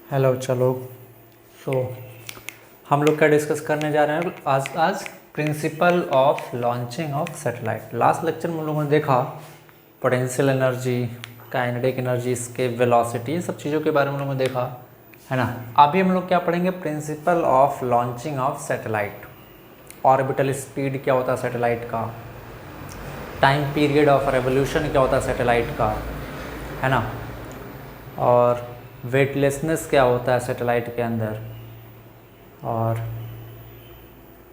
Hello चलो। सो हम लोग क्या डिस्कस करने जा रहे हैं आज principle of launching of satellite. Last lecture में हम लोगों ने देखा potential energy, kinetic energy, escape velocity, ये सब चीज़ों के बारे में हम लोगों ने देखा है ना। अभी हम लोग क्या पढ़ेंगे, principal of launching of satellite. Orbital speed क्या होता है सैटेलाइट का, टाइम पीरियड ऑफ रेवोल्यूशन क्या होता है सैटेलाइट का, है ना, और वेटलेसनेस क्या होता है सैटेलाइट के अंदर, और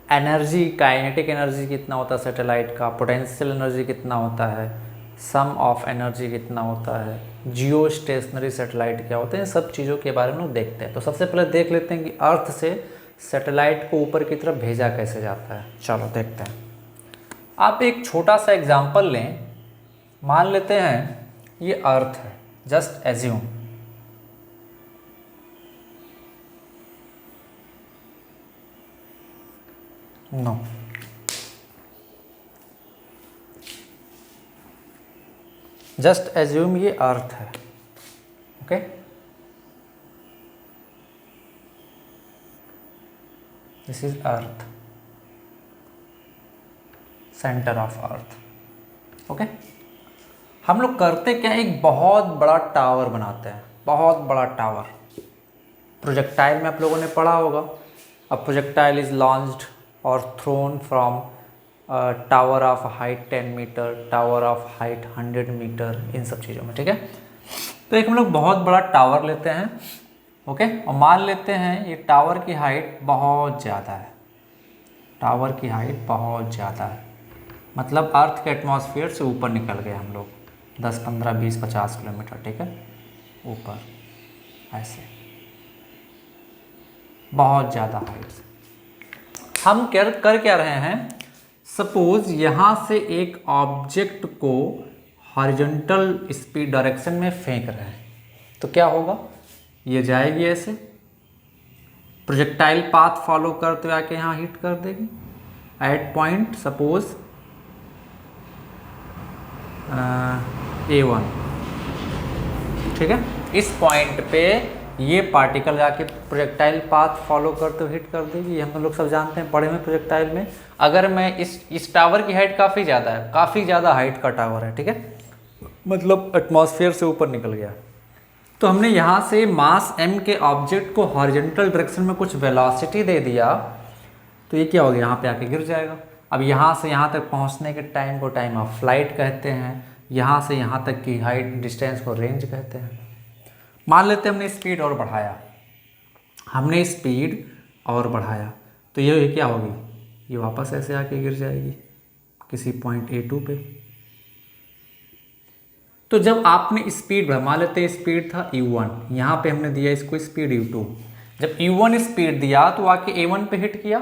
एनर्जी, काइनेटिक एनर्जी कितना होता है सैटेलाइट का, पोटेंशियल एनर्जी कितना होता है, सम ऑफ एनर्जी कितना होता है, जियो स्टेशनरी सैटेलाइट क्या होते हैं, सब चीज़ों के बारे में लोग देखते हैं। तो सबसे पहले देख लेते हैं कि अर्थ से सैटेलाइट को ऊपर की तरफ भेजा कैसे जाता है। चलो देखते हैं। आप एक छोटा सा एग्जाम्पल लें, मान लेते हैं ये अर्थ है, just assume. No, just assume ये अर्थ है, okay. This is earth, center of earth, okay. हम लोग करते क्या, एक बहुत बड़ा टावर बनाते हैं, बहुत बड़ा टावर। प्रोजेक्टाइल में आप लोगों ने पढ़ा होगा, अ प्रोजेक्टाइल इज लॉन्च्ड और thrown from tower of height 10 metre, tower of height 100 metre, इन सब चीज़ों में, ठीक है। तो एक हम लोग बहुत बड़ा टावर लेते हैं, ओके, और मान लेते हैं ये टावर की हाइट बहुत ज़्यादा है, टावर की हाइट बहुत ज़्यादा है, मतलब अर्थ के एटमॉस्फेयर से ऊपर निकल गए हम लोग 10, 15, 20, 50 किलोमीटर, ठीक है, ऊपर, ऐसे बहुत ज़्यादा हाइट से। हम कर क्या रहे हैं, सपोज यहाँ से एक ऑब्जेक्ट को हॉरिजॉन्टल स्पीड डायरेक्शन में फेंक रहे हैं, तो क्या होगा, ये जाएगी ऐसे, प्रोजेक्टाइल पाथ फॉलो करते हुए आके यहाँ हिट कर देगी एट पॉइंट सपोज A1, ठीक है। इस पॉइंट पे ये पार्टिकल जाके प्रोजेक्टाइल पाथ फॉलो करते हुए हिट कर देगी। हम लोग सब जानते हैं, पढ़े में प्रोजेक्टाइल में, अगर मैं इस टावर की हाइट काफ़ी ज़्यादा है, काफ़ी ज़्यादा हाइट का टावर है, ठीक है, मतलब एटमॉस्फेयर से ऊपर निकल गया, तो हमने यहाँ से मास m के ऑब्जेक्ट को हॉरिजॉन्टल डायरेक्शन में कुछ वेलोसिटी दे दिया, तो ये क्या हो गया, यहाँ पे आके गिर जाएगा। अब यहाँ से यहाँ तक पहुँचने के टाइम को टाइम ऑफ फ्लाइट कहते हैं, यहाँ से यहाँ तक की हाइट डिस्टेंस को रेंज कहते हैं। मान लेते हैं हमने स्पीड और बढ़ाया, हमने स्पीड और बढ़ाया, तो ये क्या होगी, ये वापस ऐसे आके गिर जाएगी किसी पॉइंट A2 पे। तो जब आपने स्पीड बढ़ा, मान लेते हैं स्पीड था U1, यहाँ पे हमने दिया इसको स्पीड U2, जब U1 स्पीड दिया तो आके A1 पे हिट किया,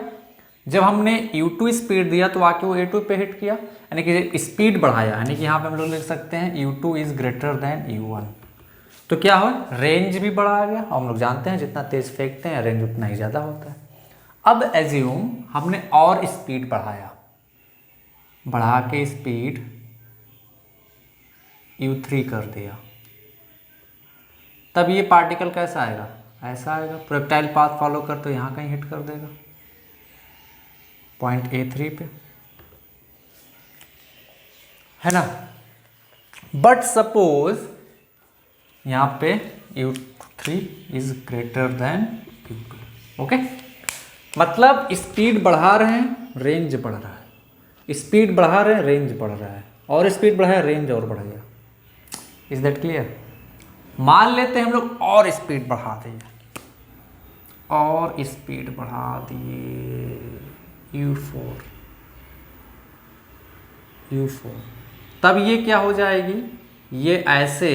जब हमने U2 स्पीड दिया तो आके वो A2 पे हिट किया, यानी कि स्पीड बढ़ाया, यानी कि यहाँ पे हम लोग लिख सकते हैं U2 is greater than U1। तो क्या हो, रेंज भी बढ़ा गया, हम लोग जानते हैं जितना तेज फेंकते हैं रेंज उतना ही ज़्यादा होता है। अब एज्यूम हमने और स्पीड बढ़ाया, बढ़ा के स्पीड U3 कर दिया, तब ये पार्टिकल कैसा आएगा, ऐसा आएगा, प्रोजेक्टाइल पाथ फॉलो कर तो यहाँ कहीं हिट कर देगा पॉइंट A3 पे, है ना। बट सपोज यहाँ पे U3 is greater than U2, okay, मतलब स्पीड बढ़ा रहे हैं, रेंज बढ़ रहा है, स्पीड बढ़ा रहे हैं, रेंज बढ़ रहा है, और स्पीड बढ़ाया, रेंज और बढ़ गया। Is that clear. मान लेते हैं हम लोग और स्पीड बढ़ा दिए, और स्पीड बढ़ा दिए U4, तब ये क्या हो जाएगी, ये ऐसे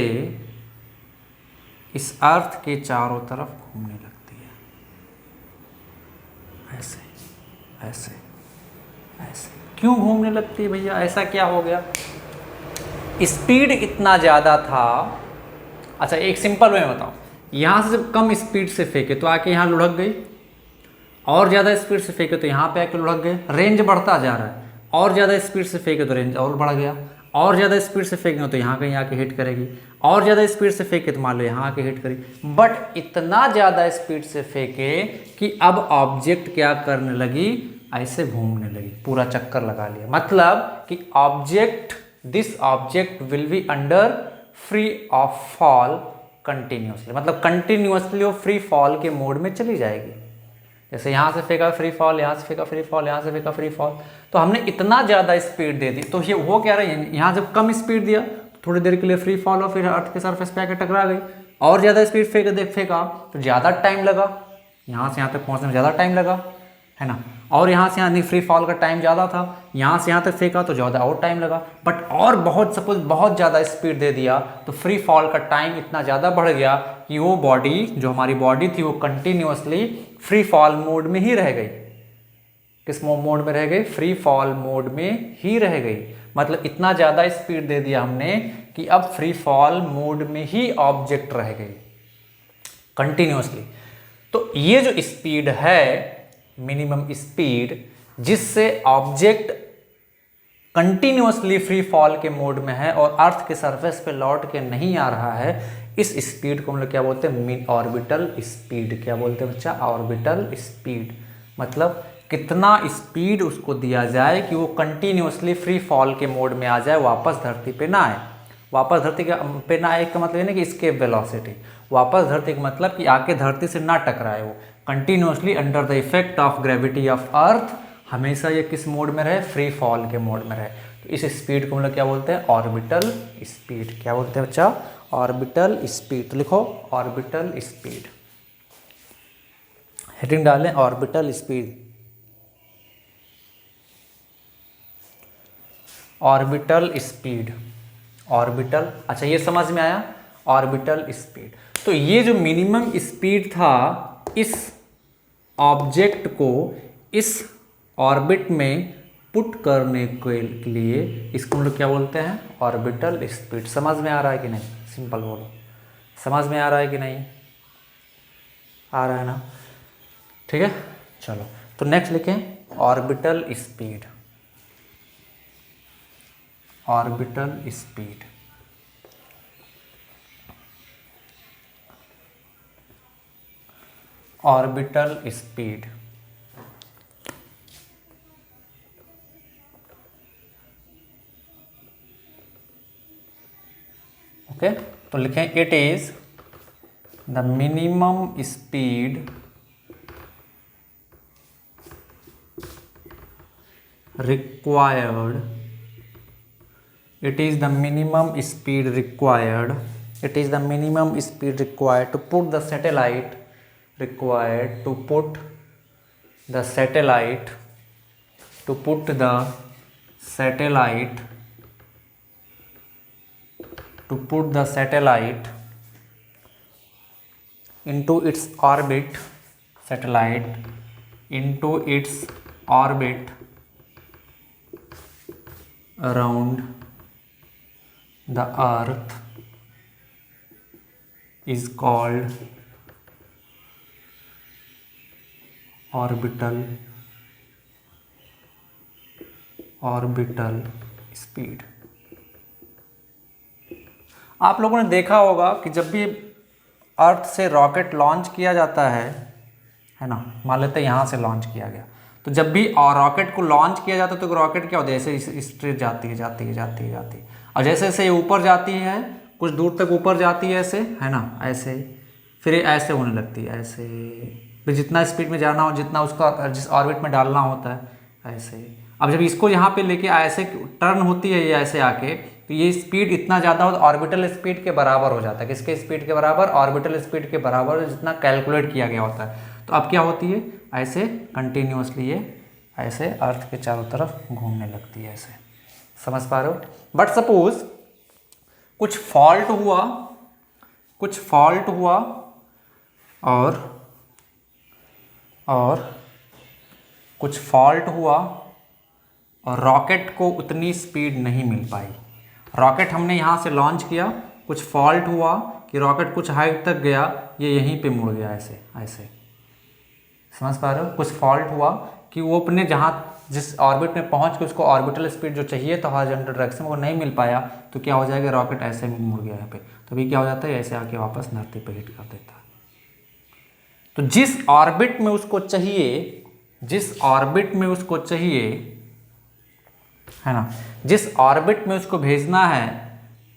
इस अर्थ के चारों तरफ घूमने लगती है, ऐसे ऐसे ऐसे। क्यों घूमने लगती है भैया, ऐसा क्या हो गया, स्पीड इतना ज़्यादा था। अच्छा एक सिंपल वे में बताओ, यहाँ से जब कम स्पीड से फेंके तो आके यहाँ लुढ़क गई, और ज़्यादा स्पीड से फेंके तो यहाँ पे आके लुढ़क गए, रेंज बढ़ता जा रहा है, और ज़्यादा स्पीड से फेंके तो रेंज और बढ़ गया, और ज़्यादा स्पीड से फेंकेंगे तो यहाँ कहीं आके हिट करेगी, और ज़्यादा स्पीड से फेंके तो मान लो यहाँ आके हिट करेगी। बट इतना ज़्यादा स्पीड से फेंके कि अब ऑब्जेक्ट क्या करने लगी, ऐसे घूमने लगी, पूरा चक्कर लगा लिया। मतलब कि this object will be under free of fall continuously, मतलब कंटिन्यूसली वो फ्री फॉल के मोड में चली जाएगी। जैसे यहाँ से फेंका फ्री फॉल, यहाँ से फेंका फ्री फॉल, यहाँ से फेंका फ्री फॉल, तो हमने इतना ज़्यादा स्पीड दे दी। तो ये वो कह रहे हैं, यहाँ जब कम स्पीड दिया तो थोड़ी देर के लिए फ्री फॉल हो, फिर अर्थ के सरफेस पे आके टकरा गई। और ज़्यादा स्पीड फेंका तो ज़्यादा टाइम लगा, यहाँ से यहाँ तक पहुँचने में ज़्यादा टाइम लगा, है ना। और यहाँ से यहाँ फ्री फॉल का टाइम ज़्यादा था, यहाँ से यहाँ तक फेंका तो ज़्यादा और टाइम लगा। बट और सपोज बहुत ज़्यादा स्पीड दे दिया तो फ्री फॉल का टाइम इतना ज़्यादा बढ़ गया कि वो बॉडी, जो हमारी बॉडी थी, वो कंटिन्यूसली फ्री फॉल मोड में ही रह गई। किस मोड में रह गई? फ्री फॉल मोड में ही रह गई। मतलब इतना ज़्यादा स्पीड दे दिया हमने कि अब फ्री फॉल मोड में ही ऑब्जेक्ट रह गई कंटिन्यूसली। तो ये जो स्पीड है, मिनिमम स्पीड, जिससे ऑब्जेक्ट कंटिन्यूसली फ्री फॉल के मोड में है और अर्थ के सरफेस पे लौट के नहीं आ रहा है, इस स्पीड को हम लोग क्या बोलते हैं? Orbital speed. क्या बोलते हैं बच्चा? Orbital speed. मतलब कितना स्पीड उसको दिया जाए कि वो कंटिन्यूसली फ्री फॉल के मोड में आ जाए, वापस धरती पे ना आए। वापस धरती पे ना आए का मतलब ये नहीं कि एस्केप वेलोसिटी, वापस धरती का मतलब कि आके धरती से ना टकराए, वो continuously under the effect of gravity of earth हमेशा ये किस मोड में रहे? फ्री फॉल के मोड में रहे। तो इस स्पीड को हम लोग क्या बोलते हैं? Orbital speed. क्या बोलते हैं बच्चा? Orbital speed. तो लिखो ऑर्बिटल स्पीड, हेडिंग डालें orbital speed. Orbital speed, orbital, अच्छा ये समझ में आया, ऑर्बिटल स्पीड। तो ये जो मिनिमम स्पीड था इस ऑब्जेक्ट को इस ऑर्बिट में पुट करने के लिए, इसको हम लोग क्या बोलते हैं? Orbital speed. समझ में आ रहा है कि नहीं? सिंपल बोलो, समझ में आ रहा है कि नहीं? आ रहा है ना? ठीक है, चलो तो नेक्स्ट लिखें orbital speed. Orbital speed, orbital speed. Okay, तो लिखें it is the minimum speed required, it is the minimum speed required, it is the minimum speed required to put the satellite, required to put the satellite, to put the satellite, to put the satellite into its orbit, satellite into its orbit around the earth is called orbital speed। आप लोगों ने देखा होगा कि जब भी अर्थ से rocket launch किया जाता है ना, मान लेते हैं यहाँ से लॉन्च किया गया, तो जब भी रॉकेट को लॉन्च किया जाता है तो रॉकेट क्या होता है? ऐसे स्ट्रेट जाती है और जैसे जैसे ये ऊपर जाती है, कुछ दूर तक ऊपर जाती है ऐसे, है ना, ऐसे, फिर ये ऐसे होने लगती है, ऐसे, फिर जितना स्पीड में जाना हो, जितना उसका जिस ऑर्बिट में डालना होता है, ऐसे। अब जब इसको यहाँ पे लेके ऐसे टर्न होती है ये ऐसे आके, तो ये स्पीड इतना ज़्यादा हो, ऑर्बिटल स्पीड के बराबर हो जाता है। किसके स्पीड के बराबर? ऑर्बिटल स्पीड के बराबर, जितना कैलकुलेट किया गया होता है। तो अब क्या होती है? ऐसे कंटिन्यूसली ये ऐसे अर्थ के चारों तरफ घूमने लगती है, ऐसे। समझ पा रहे हो? बट सपोज कुछ फॉल्ट हुआ और कुछ फॉल्ट हुआ और रॉकेट को उतनी स्पीड नहीं मिल पाई। रॉकेट हमने यहाँ से लॉन्च किया, कुछ फॉल्ट हुआ कि रॉकेट कुछ हाइट तक गया, ये यहीं पे मुड़ गया, ऐसे ऐसे। समझ पा रहे हो? कुछ फॉल्ट हुआ कि वो अपने जहाँ जिस ऑर्बिट में पहुंच के उसको ऑर्बिटल स्पीड जो चाहिए तो हॉरिजॉन्टल डायरेक्शन में वो नहीं मिल पाया, तो क्या हो जाएगा, रॉकेट ऐसे मुड़ गया यहाँ पे, तो अभी क्या हो जाता है, ऐसे आके वापस धरती पे हिट कर देता है। तो जिस ऑर्बिट में उसको चाहिए, जिस ऑर्बिट में उसको चाहिए, है ना, जिस ऑर्बिट में उसको भेजना है,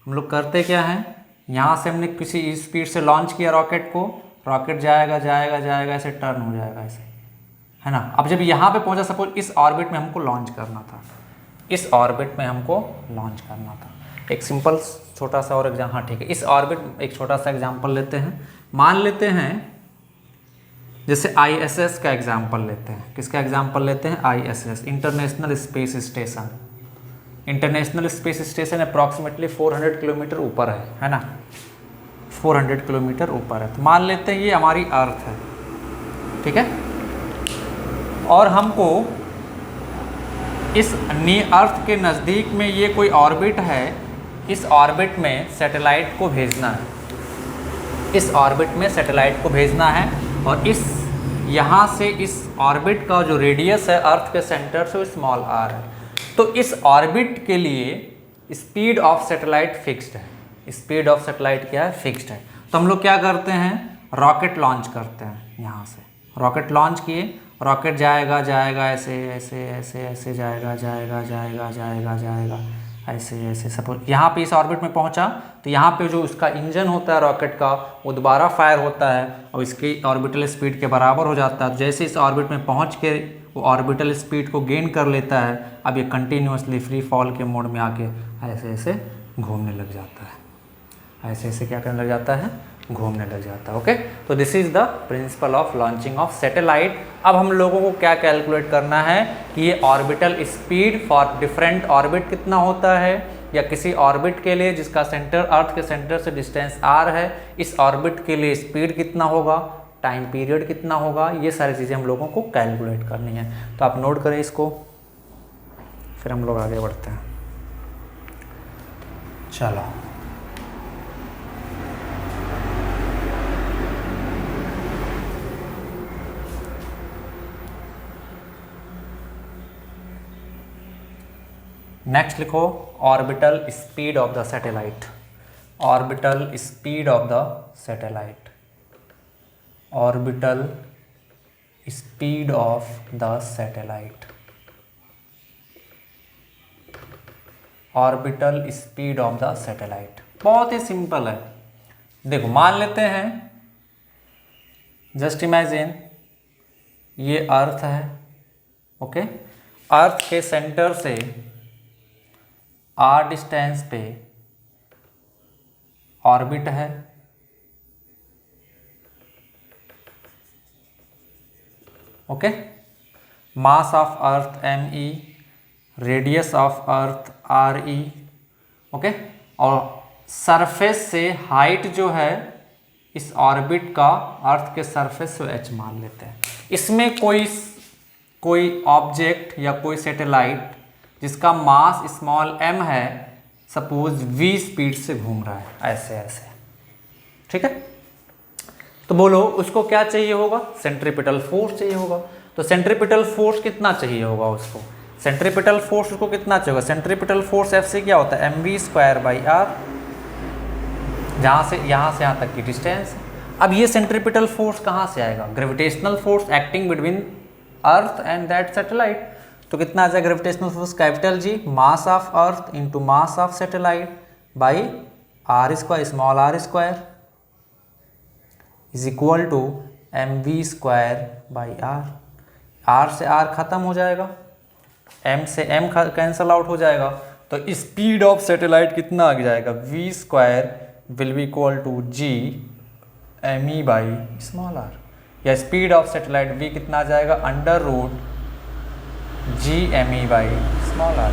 हम लोग करते क्या है, यहाँ से हमने किसी स्पीड से लॉन्च किया रॉकेट को, रॉकेट जाएगा जाएगा जाएगा ऐसे टर्न हो जाएगा ऐसे, है ना। अब जब यहाँ पे पहुँचा, सपोज इस ऑर्बिट में हमको लॉन्च करना था, इस ऑर्बिट में हमको लॉन्च करना था। एक सिंपल छोटा सा और एग्जाम, हाँ ठीक है, इस ऑर्बिट एक छोटा सा एग्जाम्पल लेते हैं। मान लेते हैं जैसे ISS का एग्जाम्पल लेते हैं। किसका एग्जाम्पल लेते हैं, ISS, international space station. International space station approximately 400 kilometre ऊपर है ना, 400 किलोमीटर ऊपर है। तो मान लेते हैं ये हमारी अर्थ है, ठीक है, और हमको इस अर्थ के नज़दीक में ये कोई ऑर्बिट है, इस ऑर्बिट में सैटेलाइट को भेजना है, इस ऑर्बिट में सैटेलाइट को भेजना है, और इस यहाँ से इस ऑर्बिट का जो रेडियस है अर्थ के सेंटर से स्मॉल r है। तो इस ऑर्बिट के लिए स्पीड ऑफ सैटेलाइट फिक्स्ड है, स्पीड ऑफ सैटेलाइट क्या है, फिक्स्ड है। तो हम लोग क्या करते हैं, रॉकेट लॉन्च करते हैं, यहाँ से रॉकेट लॉन्च किए, रॉकेट जाएगा जाएगा ऐसे ऐसे ऐसे ऐसे जाएगा जाएगा जाएगा जाएगा जाएगा ऐसे ऐसे। सपोज यहाँ पे इस ऑर्बिट में पहुँचा, तो यहाँ पे जो उसका इंजन होता है रॉकेट का, वो दोबारा फायर होता है और इसकी ऑर्बिटल स्पीड के बराबर हो जाता है। जैसे इस ऑर्बिट में पहुँच के वो ऑर्बिटल स्पीड को गेन कर लेता है, अब ये कंटिन्यूसली फ्री फॉल के मोड में आके ऐसे ऐसे घूमने लग जाता है, ऐसे ऐसे क्या करने लग जाता है, घूमने लग जाता है। ओके, तो this is the principal of launching of satellite. अब हम लोगों को क्या कैलकुलेट करना है कि ये orbital speed for different orbit कितना होता है, या किसी ऑर्बिट के लिए जिसका सेंटर अर्थ के सेंटर से डिस्टेंस r है, इस ऑर्बिट के लिए स्पीड कितना होगा, टाइम पीरियड कितना होगा, ये सारी चीज़ें हम लोगों को कैलकुलेट करनी है। तो आप नोट करें इसको, फिर हम लोग आगे बढ़ते हैं। चलो, नेक्स्ट लिखो orbital speed of the satellite, orbital speed of the satellite, orbital speed of the satellite, orbital speed of the satellite. बहुत ही सिंपल है। देखो, मान लेते हैं, जस्ट इमेजिन ये अर्थ है, ओके, अर्थ के सेंटर से r डिस्टेंस पे ऑर्बिट है, okay, mass of earth me, radius of earth re, okay, और सरफेस से हाइट जो है इस ऑर्बिट का अर्थ के सरफेस से h मान लेते हैं। इसमें कोई ऑब्जेक्ट या कोई सैटेलाइट जिसका मास स्मॉल m है, सपोज v स्पीड से घूम रहा है ऐसे ऐसे, ठीक है। तो बोलो उसको क्या चाहिए होगा, सेंट्रीपिटल फोर्स चाहिए होगा। तो सेंट्रीपिटल फोर्स कितना चाहिए होगा उसको, सेंट्रीपिटल फोर्स उसको कितना चाहिए होगा, सेंट्रीपिटल फोर्स F से क्या होता है, mv²/r, जहाँ से यहाँ तक की डिस्टेंस। अब ये सेंट्रीपिटल फोर्स कहाँ से आएगा, gravitational force acting between earth and that satellite. तो कितना आ जाएगा gravitational force, capital G, mass of earth into mass of satellite by r² small r² is equal to mv²/r। r से r खत्म हो जाएगा, m से m कैंसल आउट हो जाएगा, तो स्पीड ऑफ सैटेलाइट कितना आ जाएगा, v² will be equal to g me/r, या स्पीड ऑफ सैटेलाइट v कितना आ जाएगा, √g me/r।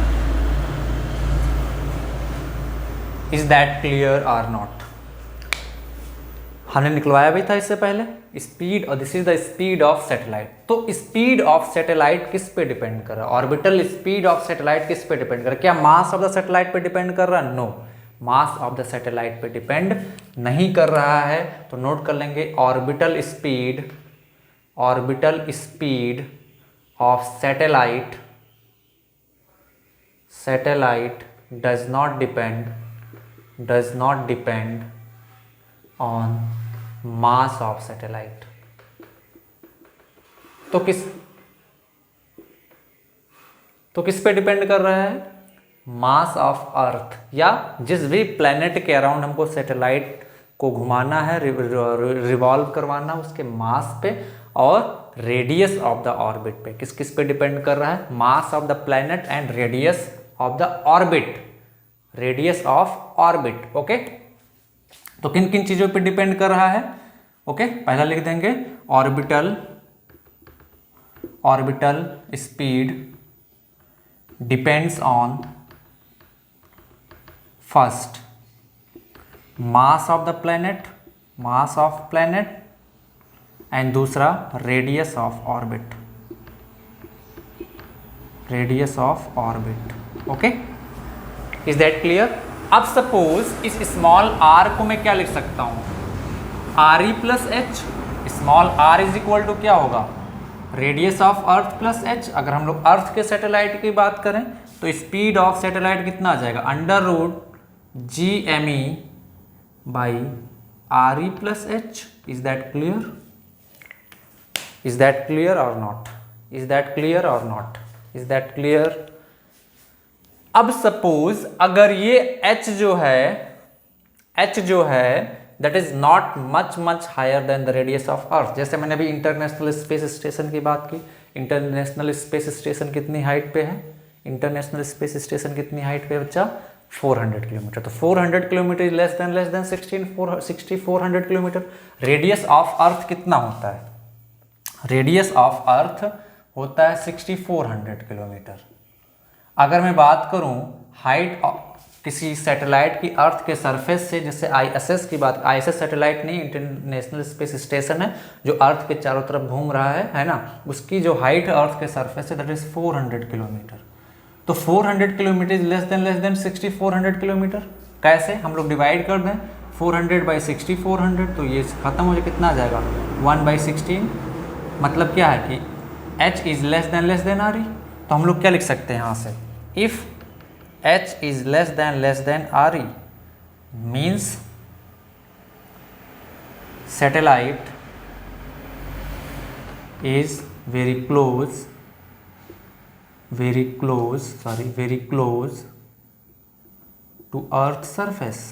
Is that clear or not. हमने निकलवाया भी था इससे पहले स्पीड, और this is the speed of satellite. तो स्पीड ऑफ सैटेलाइट किस पे डिपेंड कर रहा है, ऑर्बिटल स्पीड ऑफ सैटेलाइट किस पे डिपेंड कर रहा है, क्या मास ऑफ द सैटेलाइट पे डिपेंड कर रहा है, no, mass of the satellite पे डिपेंड नहीं कर रहा है। तो नोट कर लेंगे orbital speed of satellite satellite does not depend on mass of satellite. तो किस पे डिपेंड कर रहा है? मास ऑफ अर्थ, या जिस भी प्लेनेट के अराउंड हमको सैटेलाइट को घुमाना है, रिवॉल्व करवाना, उसके मास पे और रेडियस ऑफ द ऑर्बिट पे। किस पे डिपेंड कर रहा है? मास of the planet and radius of the orbit, radius of orbit. Okay, तो किन किन चीजों पे डिपेंड कर रहा है? ओके, पहला लिख देंगे orbital speed depends on first mass of the planet and दूसरा radius of orbit. Okay, is that clear? अब सपोज इस स्मॉल r को मैं क्या लिख सकता हूं? RE plus h. Small r is equal to क्या होगा? Radius of earth plus h. अगर हम लोग अर्थ के सैटेलाइट की बात करें तो स्पीड ऑफ सैटेलाइट कितना आ जाएगा? √GME by RE plus H. Is that clear और नॉट? अब सपोज अगर ये h जो है that is not much higher than the radius of earth. जैसे मैंने अभी इंटरनेशनल स्पेस स्टेशन की बात की। इंटरनेशनल स्पेस स्टेशन कितनी हाइट पे है? इंटरनेशनल स्पेस स्टेशन कितनी हाइट पे है बच्चा? 400 किलोमीटर। तो 400 kilometre is less than 6400 kilometre. Radius of earth कितना होता है? रेडियस ऑफ अर्थ होता है 6400 किलोमीटर। अगर मैं बात करूं हाइट किसी सैटेलाइट की अर्थ के सरफेस से, जैसे ISS की बात, ISS सैटेलाइट नहीं, इंटरनेशनल स्पेस स्टेशन है जो अर्थ के चारों तरफ घूम रहा है ना, उसकी जो हाइट अर्थ के surface say that is 400 kilometre. तो 400 kilometre is less than 6400 kilometre. कैसे? हम लोग डिवाइड कर दें 400 बाई 6400, तो ये खत्म हो जाए, कितना आ जाएगा? 1/16। मतलब क्या है कि h is less then RE। तो हम लोग क्या लिख सकते हैं यहाँ से? If h is less than RE means satellite is very close to Earth's surface।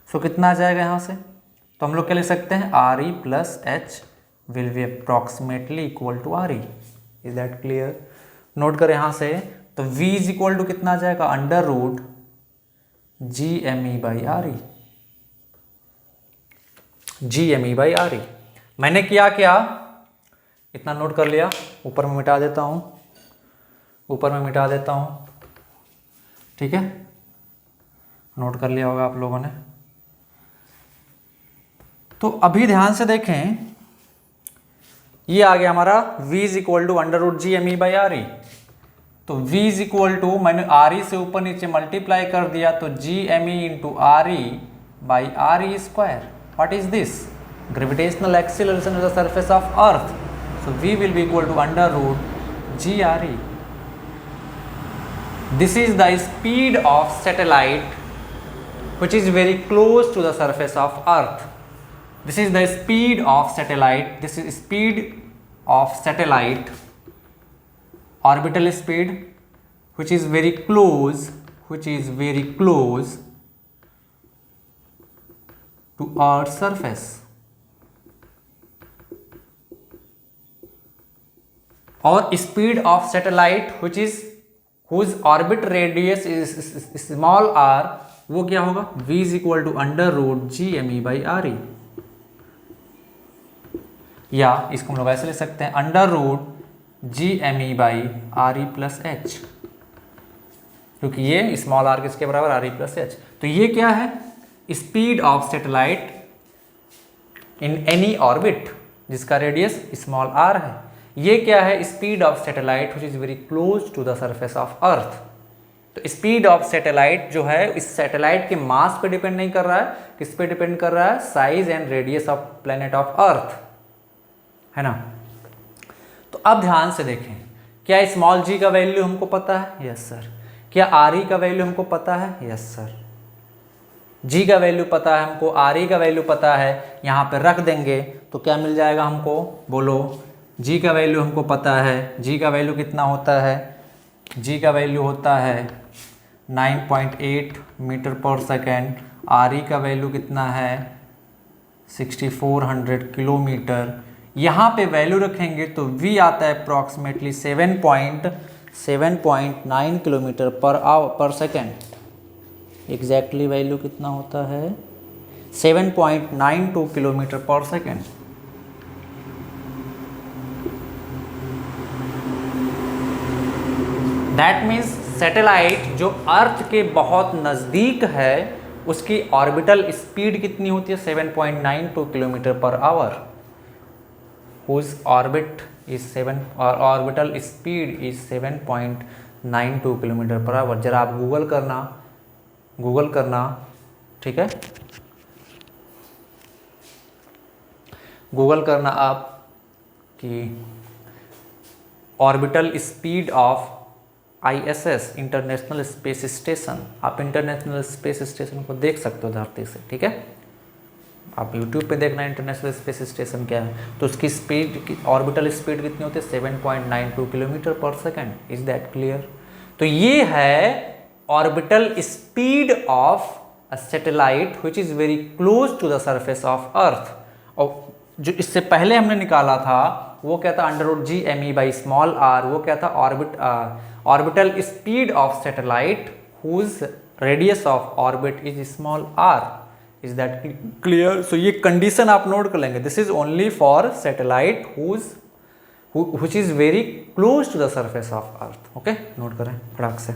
सो कितना आ जाएगा यहाँ से? तो हम लोग क्या लिख सकते हैं? RE plus H will be approximately equal to RE। Is that clear? Note करें यहाँ से, तो V is equal to कितना आ जाएगा? √GME by RE। GME by RE। मैंने क्या इतना नोट कर लिया। ऊपर में मिटा देता हूँ, ठीक है? नोट कर लिया होगा आप लोगों ने। तो अभी ध्यान से देखें, ये आ गया हमारा v is equal to √GME by RE। तो v इज इक्वल टू, मैंने RE से ऊपर नीचे मल्टीप्लाई कर दिया, तो GME into RE by RE square. What is this? Gravitational acceleration of the surface of earth. So v will be equal to √GRE। This is the speed of satellite which is very close to the surface of earth. This is the speed of satellite. This is speed of satellite, orbital speed, which is very close to Earth's surface. और speed of satellite whose orbit radius is small r, वो क्या होगा? v is equal to √GME by RE। या इसको हम लोग ऐसे ले सकते हैं √GME by RE plus h, क्योंकि ये स्मॉल r किसके बराबर? RE plus h। तो ये क्या है? Speed of satellite in any orbit जिसका रेडियस स्मॉल r है। ये क्या है? Speed of satellite which is very close to the surface of earth. तो स्पीड ऑफ सैटेलाइट जो है इस सैटेलाइट के मास पे डिपेंड नहीं कर रहा है, किस पे डिपेंड कर रहा है? Size and radius of planet of earth, है ना। तो अब ध्यान से देखें, क्या स्मॉल g का वैल्यू हमको पता है? Yes sir. क्या आर ई का वैल्यू हमको पता है? Yes sir. g का वैल्यू पता है हमको, आर ई का वैल्यू पता है, यहाँ पे रख देंगे तो क्या मिल जाएगा हमको? बोलो। g का वैल्यू हमको पता है, g का वैल्यू कितना होता है? g का वैल्यू होता है 9.8 मीटर पर सेकेंड। आर ई का वैल्यू कितना है? 6400 किलोमीटर। यहाँ पे वैल्यू रखेंगे तो v आता है approximately 7.9 kilometre per second. Exactly value कितना होता है? 7.92 kilometre per second. That means satellite जो अर्थ के बहुत नज़दीक है उसकी ऑर्बिटल स्पीड कितनी होती है? 7.92 kilometre per hour. Whose orbit is orbital speed is 7.92 kilometre per hour. जरा आप गूगल करना, ठीक है, गूगल करना आप कि orbital speed of ISS international space station. आप इंटरनेशनल स्पेस स्टेशन को देख सकते हो धरती से, ठीक है। आप YouTube पे देखना इंटरनेशनल स्पेस स्टेशन क्या है, तो उसकी स्पीड, ऑर्बिटल स्पीड कितनी होती है? 7.92 kilometre per second. Is that clear? तो ये है orbital speed of a satellite which is very close to the surface of earth. और जो इससे पहले हमने निकाला था वो क्या था? √g/m/r। वो क्या था? Orbital speed of satellite whose radius of orbit is small r। Is that clear? So ये कंडीशन आप नोट कर लेंगे। This is only for satellite which is very close to the surface of earth. Okay, note करें फटाक से।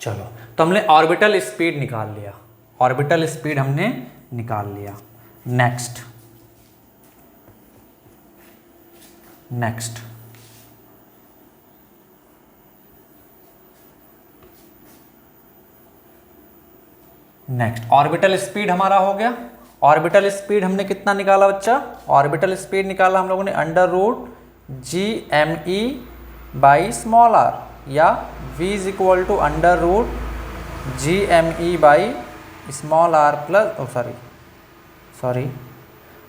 चलो, तो हमने ऑर्बिटल स्पीड निकाल लिया, ऑर्बिटल स्पीड हमने निकाल लिया। नेक्स्ट ऑर्बिटल स्पीड हमारा हो गया। ऑर्बिटल स्पीड हमने कितना निकाला बच्चा? ऑर्बिटल स्पीड निकाला हम लोगों ने √g/m/r या v = √g/m/r प्लस सॉरी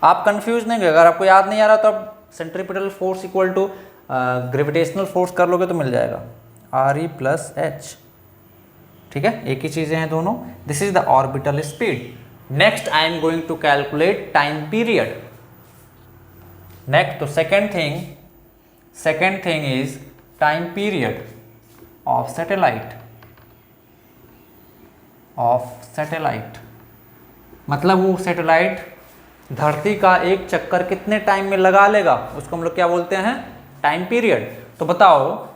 आप कंफ्यूज नहीं होंगे। अगर आपको याद नहीं आ रहा तो आप सेंट्रीपिटल फोर्स = ग्रेविटेशनल फोर्स कर लोगे तो मिल जाएगा, RE + H, ठीक है, एक ही चीजें हैं दोनों। This is the orbital speed. Next I am going to calculate time period. Next, तो second thing is time period of satellite. मतलब वो सैटेलाइट धरती का एक चक्कर कितने टाइम में लगा लेगा, उसको हम लोग क्या बोलते हैं? Time period. तो बताओ,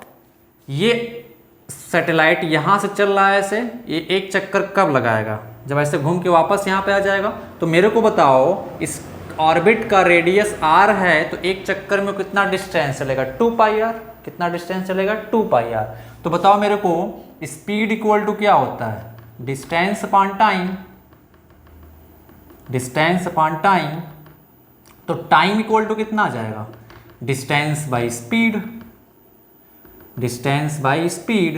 ये सैटेलाइट यहाँ से चल रहा है ऐसे, ये एक चक्कर कब लगाएगा? जब ऐसे घूम के वापस यहाँ पे आ जाएगा। तो मेरे को बताओ, इस ऑर्बिट का रेडियस r है तो एक चक्कर में कितना डिस्टेंस चलेगा? 2πr। कितना डिस्टेंस चलेगा? 2πr। तो बताओ मेरे को, स्पीड इक्वल टू क्या होता है? Distance upon time. तो टाइम इक्वल टू कितना आ जाएगा? डिस्टेंस बाई स्पीड,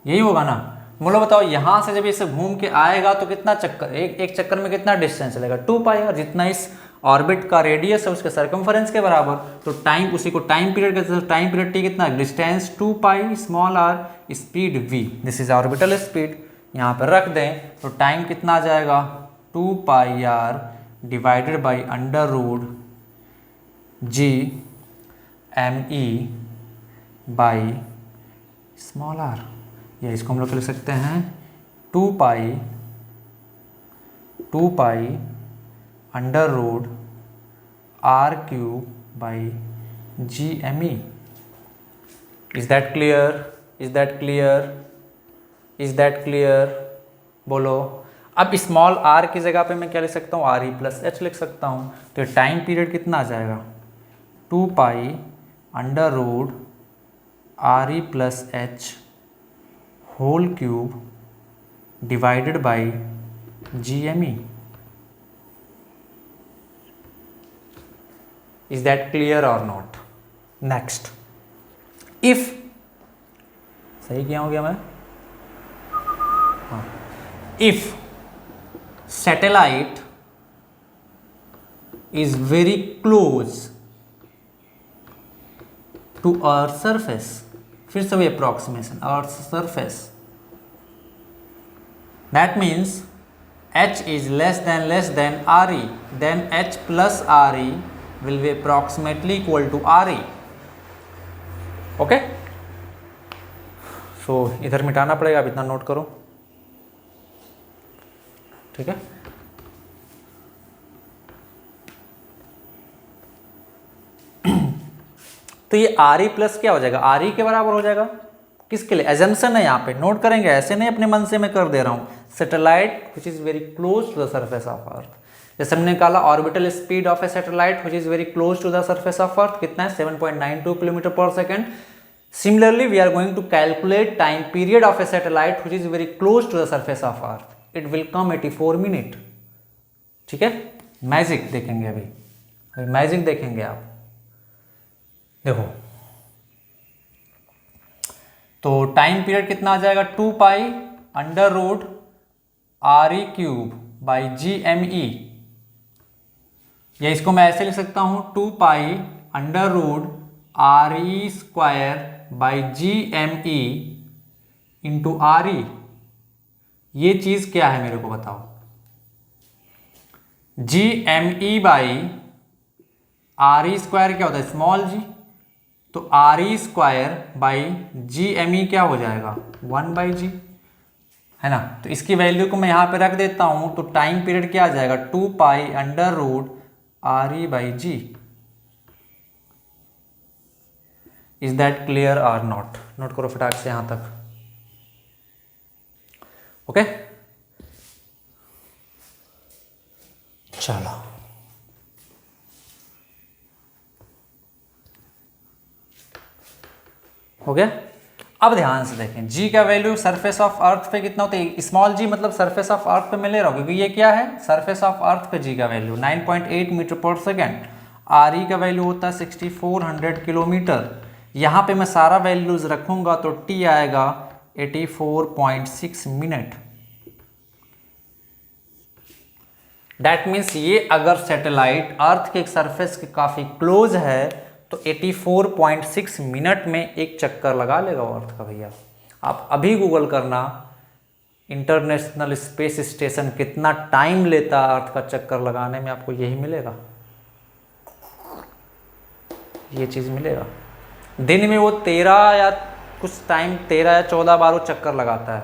यही होगा ना। बोलो बताओ, यहां से जब इसे घूम के आएगा तो कितना चक्कर, एक चक्कर में कितना डिस्टेंस चलेगा? 2πr। जितना इस ऑर्बिट का रेडियस है उसके सरकमफरेंस के बराबर। तो टाइम, उसी को टाइम पीरियड कहते हैं। टाइम पीरियड t कितना है? Distance 2πr, speed v। This is orbital speed. यहाँ पर रख दें तो टाइम कितना आ जाएगा? 2πr डिवाइडेड बाई √g/m/r, या इसको हम लोग लिख सकते हैं 2π √r³/gme। Is that clear? बोलो। अब स्मॉल r की जगह पे मैं क्या लिख सकता हूँ? RE + H लिख सकता हूँ। तो टाइम पीरियड कितना आ जाएगा? 2π √RE + H whole cube divided by GME। Is that clear और नॉट? नेक्स्ट, इफ, सही किया हो गया मैं, हाँ, if satellite is very close to Earth surface, फिर से वही approximation, Earth surface, that means H is less than RE, then H plus RE will be approximately equal to RE. okay? so इधर मिटाना पड़ेगा, अब इतना नोट करो, ठीक है? तो ये आर ई प्लस क्या हो जाएगा, आर ई के बराबर हो जाएगा, किसके लिए? एजम्पशन है यहाँ पे, नोट करेंगे, ऐसे नहीं अपने मन से मैं कर दे रहा हूँ। Satellite which is very close to the surface of earth, जैसे हमने निकाला orbital speed of a satellite which is very close to the surface of earth, कितना है? 7.92 kilometre per second. Similarly we are going to calculate time period of a satellite which is very close to the surface of earth, it will come 84 minute. ठीक है, magic देखेंगे अभी magic देखेंगे आप, देखो तो टाइम पीरियड कितना आ जाएगा? 2 pi under root R E cube by G M E, या इसको मैं ऐसे लिख सकता हूं 2 pi under root R E square by G M E into R E. ये चीज क्या है मेरे को बताओ? G M E by R E square क्या होता है? स्मॉल जी, तो R E square by G M E क्या हो जाएगा? 1 बाई जी, है ना? तो इसकी वैल्यू को मैं यहां पे रख देता हूं, तो टाइम पीरियड क्या आ जाएगा? 2 pi under root R E by G. Is that clear और नॉट? नोट करो फटाक से यहां तक, ओके? चलो हो गया। अब ध्यान से देखें, g का वैल्यू सरफेस ऑफ अर्थ पे कितना होता है? स्मॉल g मतलब सरफेस ऑफ अर्थ पे मैं ले रहा हूं, क्योंकि ये क्या है? सरफेस ऑफ अर्थ पे g का वैल्यू 9.8 मीटर पर सेकेंड। आर ई का वैल्यू होता है 6400 किलोमीटर। यहां पे मैं सारा वैल्यूज रखूंगा तो t आएगा 84.6 मिनट। दैट मीन्स ये अगर सैटेलाइट अर्थ के सरफेस के काफी क्लोज है तो 84.6 मिनट में एक चक्कर लगा लेगा वो अर्थ का। भैया आप अभी गूगल करना इंटरनेशनल स्पेस स्टेशन कितना टाइम लेता है अर्थ का चक्कर लगाने में, आपको यही मिलेगा, ये चीज मिलेगा। दिन में वो 13 या कुछ टाइम 13 या 14 बार वो चक्कर लगाता है,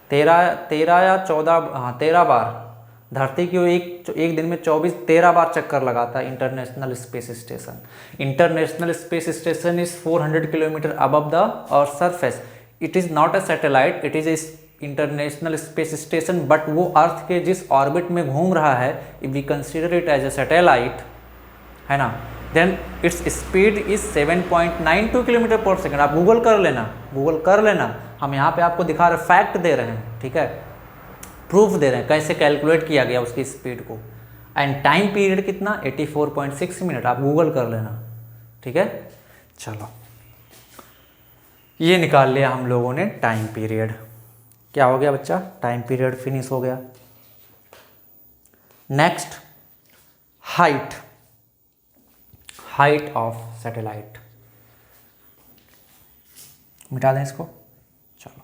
13 या 14, हाँ 13 बार। धरती की वो एक दिन में 13 बार चक्कर लगाता है international space station. International space station is 400 kilometre above the earth surface. It is not a satellite, it is a international space station, but वो अर्थ के जिस ऑर्बिट में घूम रहा है, if we consider it as a satellite, है ना, then its speed is 7.92 kilometre per second. आप गूगल कर लेना, हम यहाँ पे आपको दिखा रहे, फैक्ट दे रहे हैं, ठीक है, प्रूफ दे रहे हैं कैसे कैलकुलेट किया गया उसकी स्पीड को। एंड टाइम पीरियड कितना? 84.6 मिनट। आप गूगल कर लेना, ठीक है। चलो ये निकाल लिया हम लोगों ने टाइम पीरियड। क्या हो गया बच्चा? टाइम पीरियड फिनिश हो गया। Next, height of satellite. मिटा दें इसको, चलो।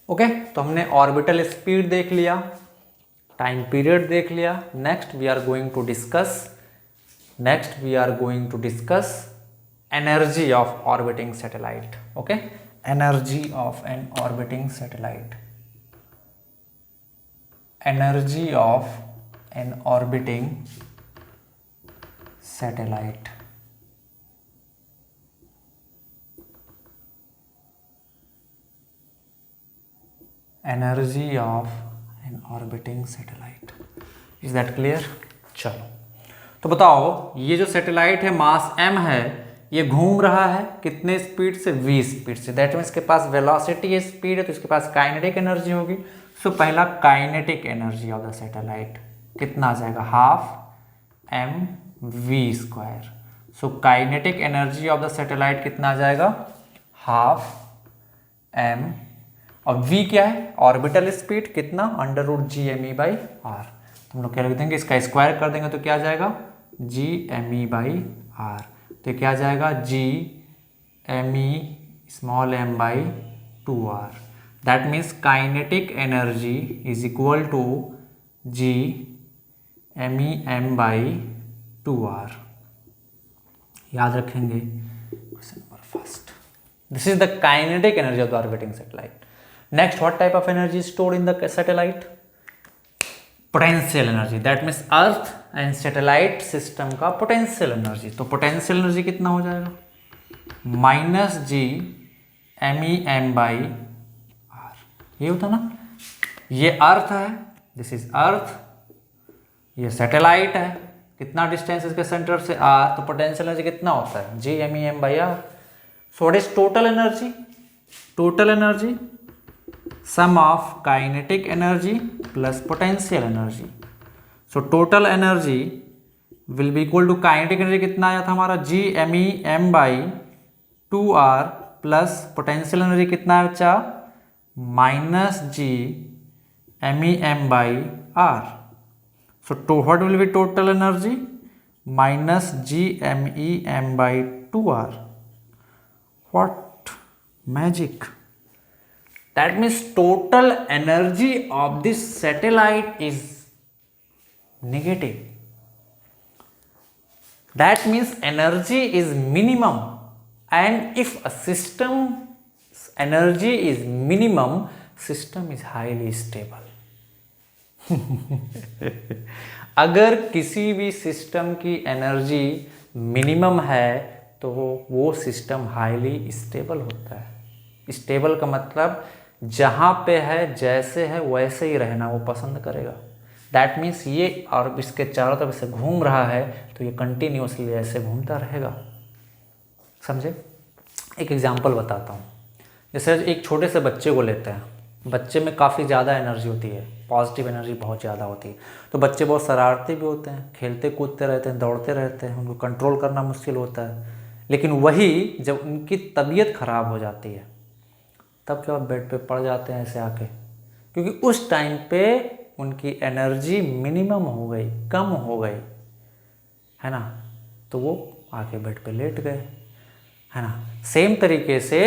ओके, तो हमने ऑर्बिटल स्पीड देख लिया, टाइम पीरियड देख लिया। Next we are going to discuss energy of orbiting satellite. Okay, energy of an orbiting satellite. Energy of an orbiting satellite. Energy of an orbiting satellite. Is that clear? चलो तो बताओ, ये जो satellite है मास m है, ये घूम रहा है कितने स्पीड से, v स्पीड से। दैट मीन्स के पास वेलोसिटी स्पीड है तो इसके पास काइनेटिक एनर्जी होगी। सो पहला kinetic energy of the satellite कितना आ जाएगा, half M V square. So kinetic energy of the satellite कितना आ जाएगा, हाफ एम, और v क्या है, ऑर्बिटल स्पीड कितना, under root G M E by R. तो हम लोग क्या लिख देंगे, इसका स्क्वायर कर देंगे तो क्या आ जाएगा, G M E by R. तो क्या आ जाएगा, G M E small M by 2r। That means kinetic energy is equal to G M E M by 2r। याद रखेंगे question number first. This is the kinetic energy of the orbiting satellite. Next, what type of energy stored in the satellite, potential energy. That means earth and satellite system का potential energy. तो potential energy कितना हो जाएगा, minus G M E M by R. ये होता ना, ये earth है, दिस इज अर्थ, ये सैटेलाइट है, कितना डिस्टेंस इसके सेंटर से आर, तो पोटेंशियल एनर्जी कितना होता है, G M E M by R. So what is total energy, total energy sum of kinetic energy plus potential energy. So total energy will be equal to kinetic energy कितना आया था हमारा, G M E M by 2r plus potential energy कितना है बच्चा, minus G M E M by R. So what will be total energy, minus G M E M by 2r। What magic, that means total energy of this satellite is negative. That means energy is minimum, and if a system's energy is minimum, system is highly stable. अगर किसी भी system की energy minimum है तो वो system highly stable होता है। Stable का मतलब जहाँ पे है जैसे है वैसे ही रहना वो पसंद करेगा। दैट मीन्स ये और इसके चारों तरफ से घूम रहा है तो ये कंटिन्यूसली ऐसे घूमता रहेगा। समझे? एक एग्जांपल बताता हूँ। जैसे एक छोटे से बच्चे को लेते हैं, बच्चे में काफ़ी ज़्यादा एनर्जी होती है, पॉजिटिव एनर्जी बहुत ज़्यादा होती है। तो बच्चे बहुत शरारती भी होते हैं, खेलते कूदते रहते हैं, दौड़ते रहते हैं, उनको कंट्रोल करना मुश्किल होता है। लेकिन वही जब उनकी तबीयत ख़राब हो जाती है तब क्या बेड पे पड़ जाते हैं ऐसे आके, क्योंकि उस टाइम पे उनकी एनर्जी मिनिमम हो गई, कम हो गई, है ना, तो वो आके बेड पे लेट गए, है ना। सेम तरीके से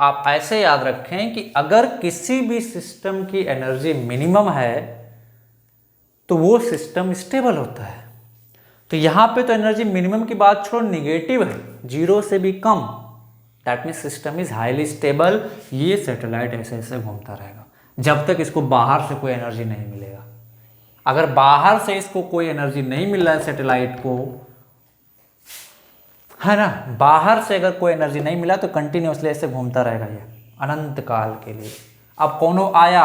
आप ऐसे याद रखें कि अगर किसी भी सिस्टम की एनर्जी मिनिमम है तो वो सिस्टम स्टेबल होता है। तो यहाँ पे तो एनर्जी मिनिमम की बात छोड़ो, निगेटिव है, 0 से भी कम। That means system is highly stable. ये सैटेलाइट ऐसे ऐसे घूमता रहेगा जब तक इसको बाहर से कोई एनर्जी नहीं मिलेगा। अगर बाहर से इसको कोई एनर्जी नहीं मिल रहा है सैटेलाइट को, है ना, बाहर से अगर कोई एनर्जी नहीं मिला तो कंटिन्यूसली ऐसे घूमता रहेगा ये अनंत काल के लिए। अब कोनो आया,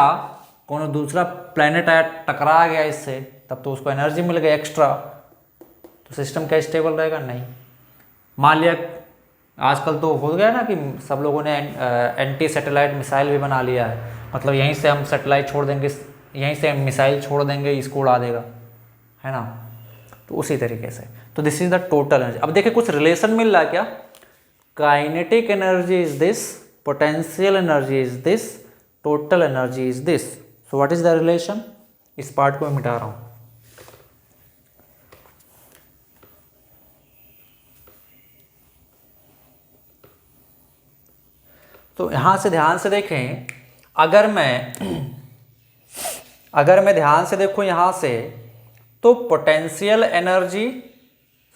कोनो दूसरा प्लेनेट आया, टकरा गया इससे, तब तो उसको एनर्जी मिल गई एक्स्ट्रा, तो सिस्टम क्या स्टेबल रहेगा? नहीं। मान लिया आजकल तो हो गया ना कि सब लोगों ने एंटी सैटेलाइट मिसाइल भी बना लिया है, मतलब यहीं से हम सैटेलाइट छोड़ देंगे, यहीं से हम मिसाइल छोड़ देंगे, इसको उड़ा देगा, है ना। तो उसी तरीके से तो this is the total energy. अब देखिए कुछ रिलेशन मिल रहा है क्या? Kinetic energy is this, potential energy is this, total energy is this. So what is the relation? इस पार्ट को मैं मिटा रहा हूं। तो यहां से ध्यान से देखें, अगर मैं ध्यान से देखूं यहां से, तो potential energy,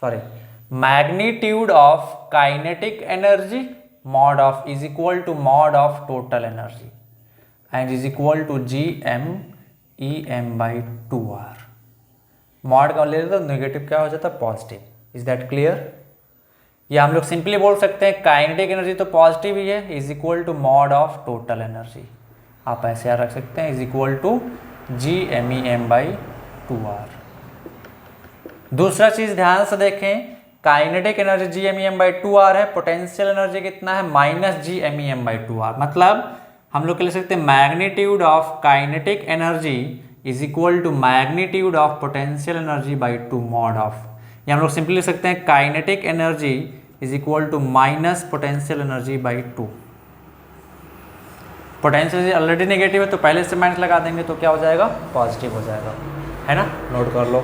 sorry, magnitude of kinetic energy mod of is equal to mod of total energy and is equal to G M E M by 2r। Mod का ले लेते तो नेगेटिव क्या हो जाता है? पॉजिटिव। Is that clear? या हम लोग सिंपली बोल सकते हैं काइनेटिक एनर्जी तो पॉजिटिव ही है, is equal to mod of total energy. आप ऐसे याद रख सकते हैं, is equal to G M E M by 2r। दूसरा चीज ध्यान से देखें, kinetic energy G M E M by two R है, पोटेंशियल एनर्जी कितना है minus G M E M by two R. मतलब हम लोग लिख सकते हैं magnitude of kinetic energy is equal to magnitude of potential energy by two mod of, या हम लोग सिंपली लिख सकते हैं kinetic energy is equal to minus potential energy by to. Potential energy already negative है तो पहले से माइनस लगा देंगे तो क्या हो जाएगा, पॉजिटिव हो जाएगा, है ना। नोट कर लो,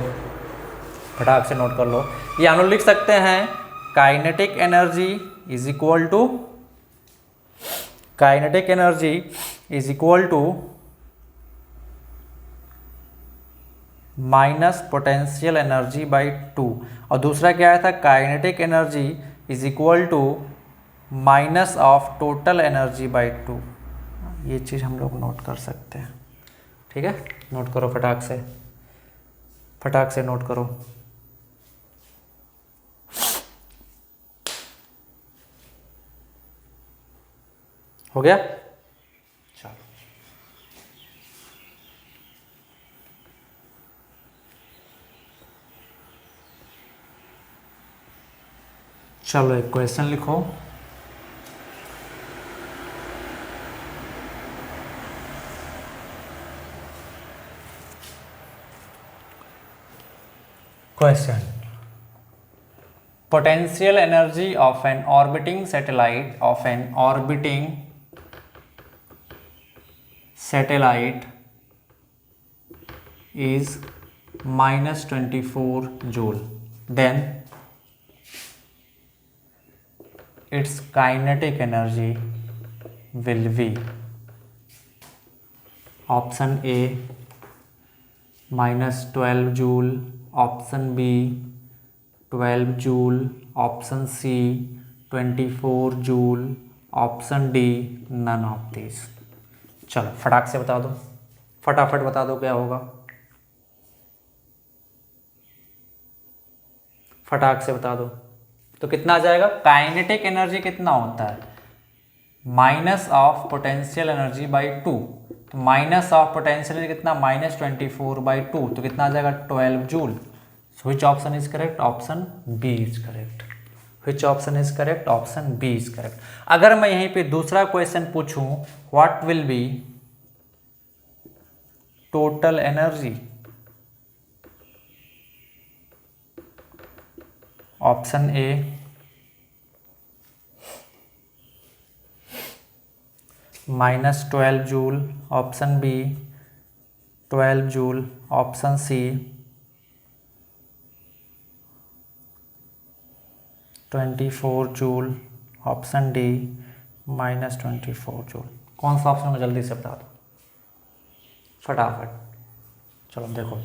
फटाक से नोट कर लो। ये हम लोग लिख सकते हैं kinetic energy is equal to kinetic energy is equal to minus potential energy by two, और दूसरा क्या आया था, kinetic energy is equal to minus of total energy by two. ये चीज़ हम लोग नोट कर सकते हैं, ठीक है। नोट करो फटाक से, फटाक से नोट करो। हो गया, चलो चलो एक क्वेश्चन लिखो। Question, potential energy of an orbiting satellite is minus 24 joule, then its kinetic energy will be option A minus 12 joule, option B 12 joule, option C 24 joule, option D none of this. चलो फटाक से बता दो, फटाफट बता दो क्या होगा, फटाक से बता दो। तो कितना आ जाएगा, काइनेटिक एनर्जी कितना होता है minus of potential energy by to, तो माइनस ऑफ पोटेंशियल एनर्जी कितना माइनस 24 बाई टू, तो कितना आ जाएगा 12 joule. Which option is correct? Option B is correct. Which option is correct? Option B is correct. अगर मैं यहीं पे दूसरा क्वेश्चन पूछूं, what will be total energy? Option A minus 12 joule, option B 12 joule, option C 24 joule, option D minus 24 joule. कौन सा option में जल्दी से बता दो फटाफट। चलो देखो,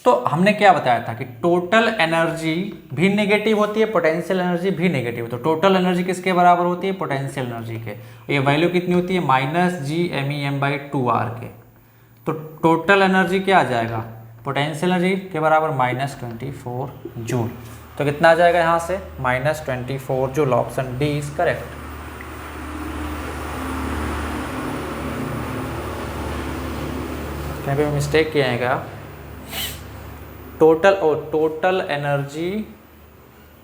तो हमने क्या बताया था कि टोटल एनर्जी भी नेगेटिव होती है, पोटेंशियल एनर्जी भी नेगेटिव होती है। टोटल एनर्जी किसके बराबर होती है, पोटेंशियल एनर्जी के। ये वैल्यू कितनी होती है minus G M E M by two R के। तो टोटल एनर्जी क्या आ जाएगा, पोटेंशियल एनर्जी के बराबर माइनस 24 जूल। तो कितना आ जाएगा यहाँ से minus 24 joule, option D is correct. कहीं पे मिस्टेक किए हैं क्या, टोटल एनर्जी,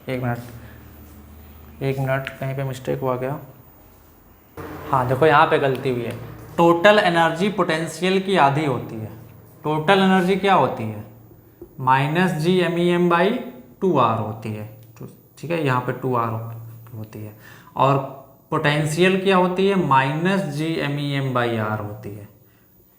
एक मिनट कहीं पे मिस्टेक हुआ क्या, हाँ देखो यहाँ पे गलती हुई है। टोटल एनर्जी पोटेंशियल की आधी होती है। टोटल एनर्जी क्या होती है minus G M E M by two R होती है, ठीक है, यहाँ पे 2 आर होती है। और पोटेंशियल क्या होती है minus G M E M by R होती है,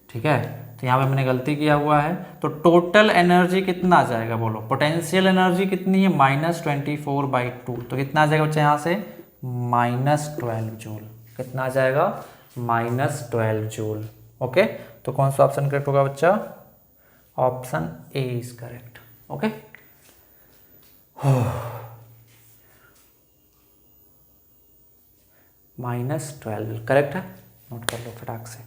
ठीक है। तो यहाँ पे मैंने गलती किया हुआ है। तो टोटल एनर्जी कितना आ जाएगा बोलो, पोटेंशियल एनर्जी कितनी है माइनस 24 बाई टू, तो कितना आ जाएगा बच्चा यहाँ से माइनस 12 जूल। कितना आ जाएगा माइनस 12 जूल। ओके, तो कौन सा ऑप्शन करेक्ट होगा बच्चा, option A is correct. Okay, minus 12 correct है, नोट कर लो फटाक से।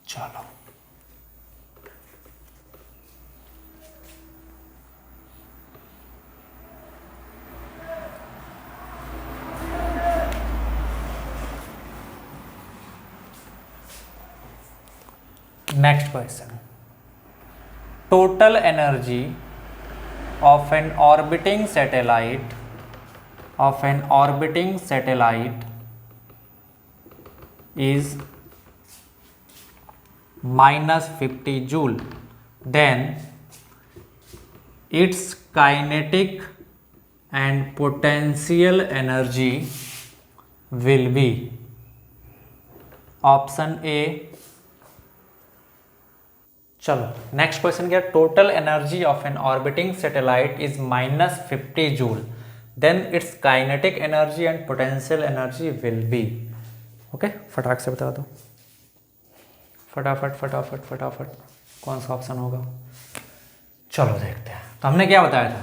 चलो next question, total energy of an orbiting satellite is -50 joule, then its kinetic and potential energy will be option A. चलो नेक्स्ट क्वेश्चन क्या, total energy of an orbiting satellite is -50 joule, then its kinetic energy and potential energy will be. Okay, फटाक से बता दो, फटाफट फटाफट फटाफट, कौन सा ऑप्शन होगा। चलो देखते हैं। तो हमने क्या बताया था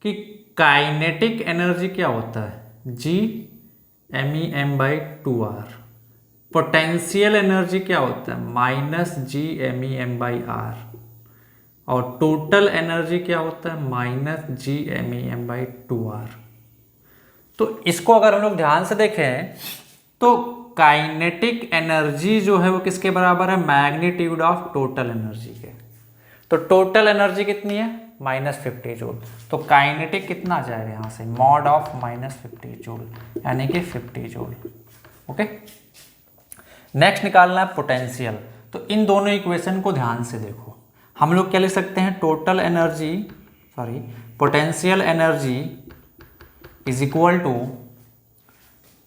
कि काइनेटिक एनर्जी क्या होता है, G(m(m)/2r। पोटेंशियल एनर्जी क्या होता है, -G(m(m)/r। और टोटल एनर्जी क्या होता है, -G(m(m)/2r। तो इसको अगर हम लोग ध्यान से देखें तो काइनेटिक एनर्जी जो है वो किसके बराबर है, मैग्नीट्यूड ऑफ टोटल एनर्जी के। तो टोटल एनर्जी कितनी है, -50 जूल। तो काइनेटिक कितना आ जाएगा यहाँ से, मॉड ऑफ -50 जूल, यानी कि 50 जूल। ओके, नेक्स्ट निकालना है पोटेंशियल। तो इन दोनों इक्वेशन को ध्यान से देखो, हम लोग क्या लिख सकते हैं, total energy potential energy is equal to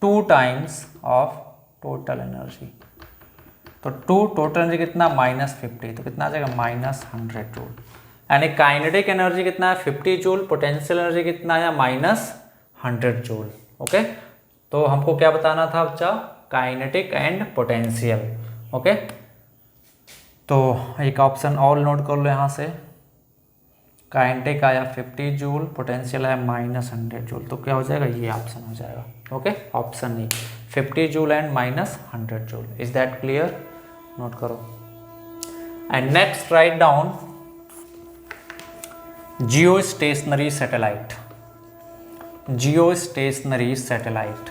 2 times of total energy. तो 2 टोटल एनर्जी कितना, -50, तो कितना आ जाएगा, -100 जूल। यानी काइनेटिक एनर्जी कितना है, 50 जूल, पोटेंशियल एनर्जी कितना है, -100 जूल। ओके, तो हमको क्या बताना था बच्चा, काइनेटिक एंड पोटेंशियल। ओके, तो एक ऑप्शन और नोट कर लो यहाँ से, काइनेटिक आया 50 जूल, पोटेंशियल आया -100 जूल, तो क्या हो जाएगा, ये ऑप्शन हो जाएगा। Okay, option E, 50 joule and -100 joule. Is that clear, note करो। And next write down geostationary satellite. Geostationary satellite,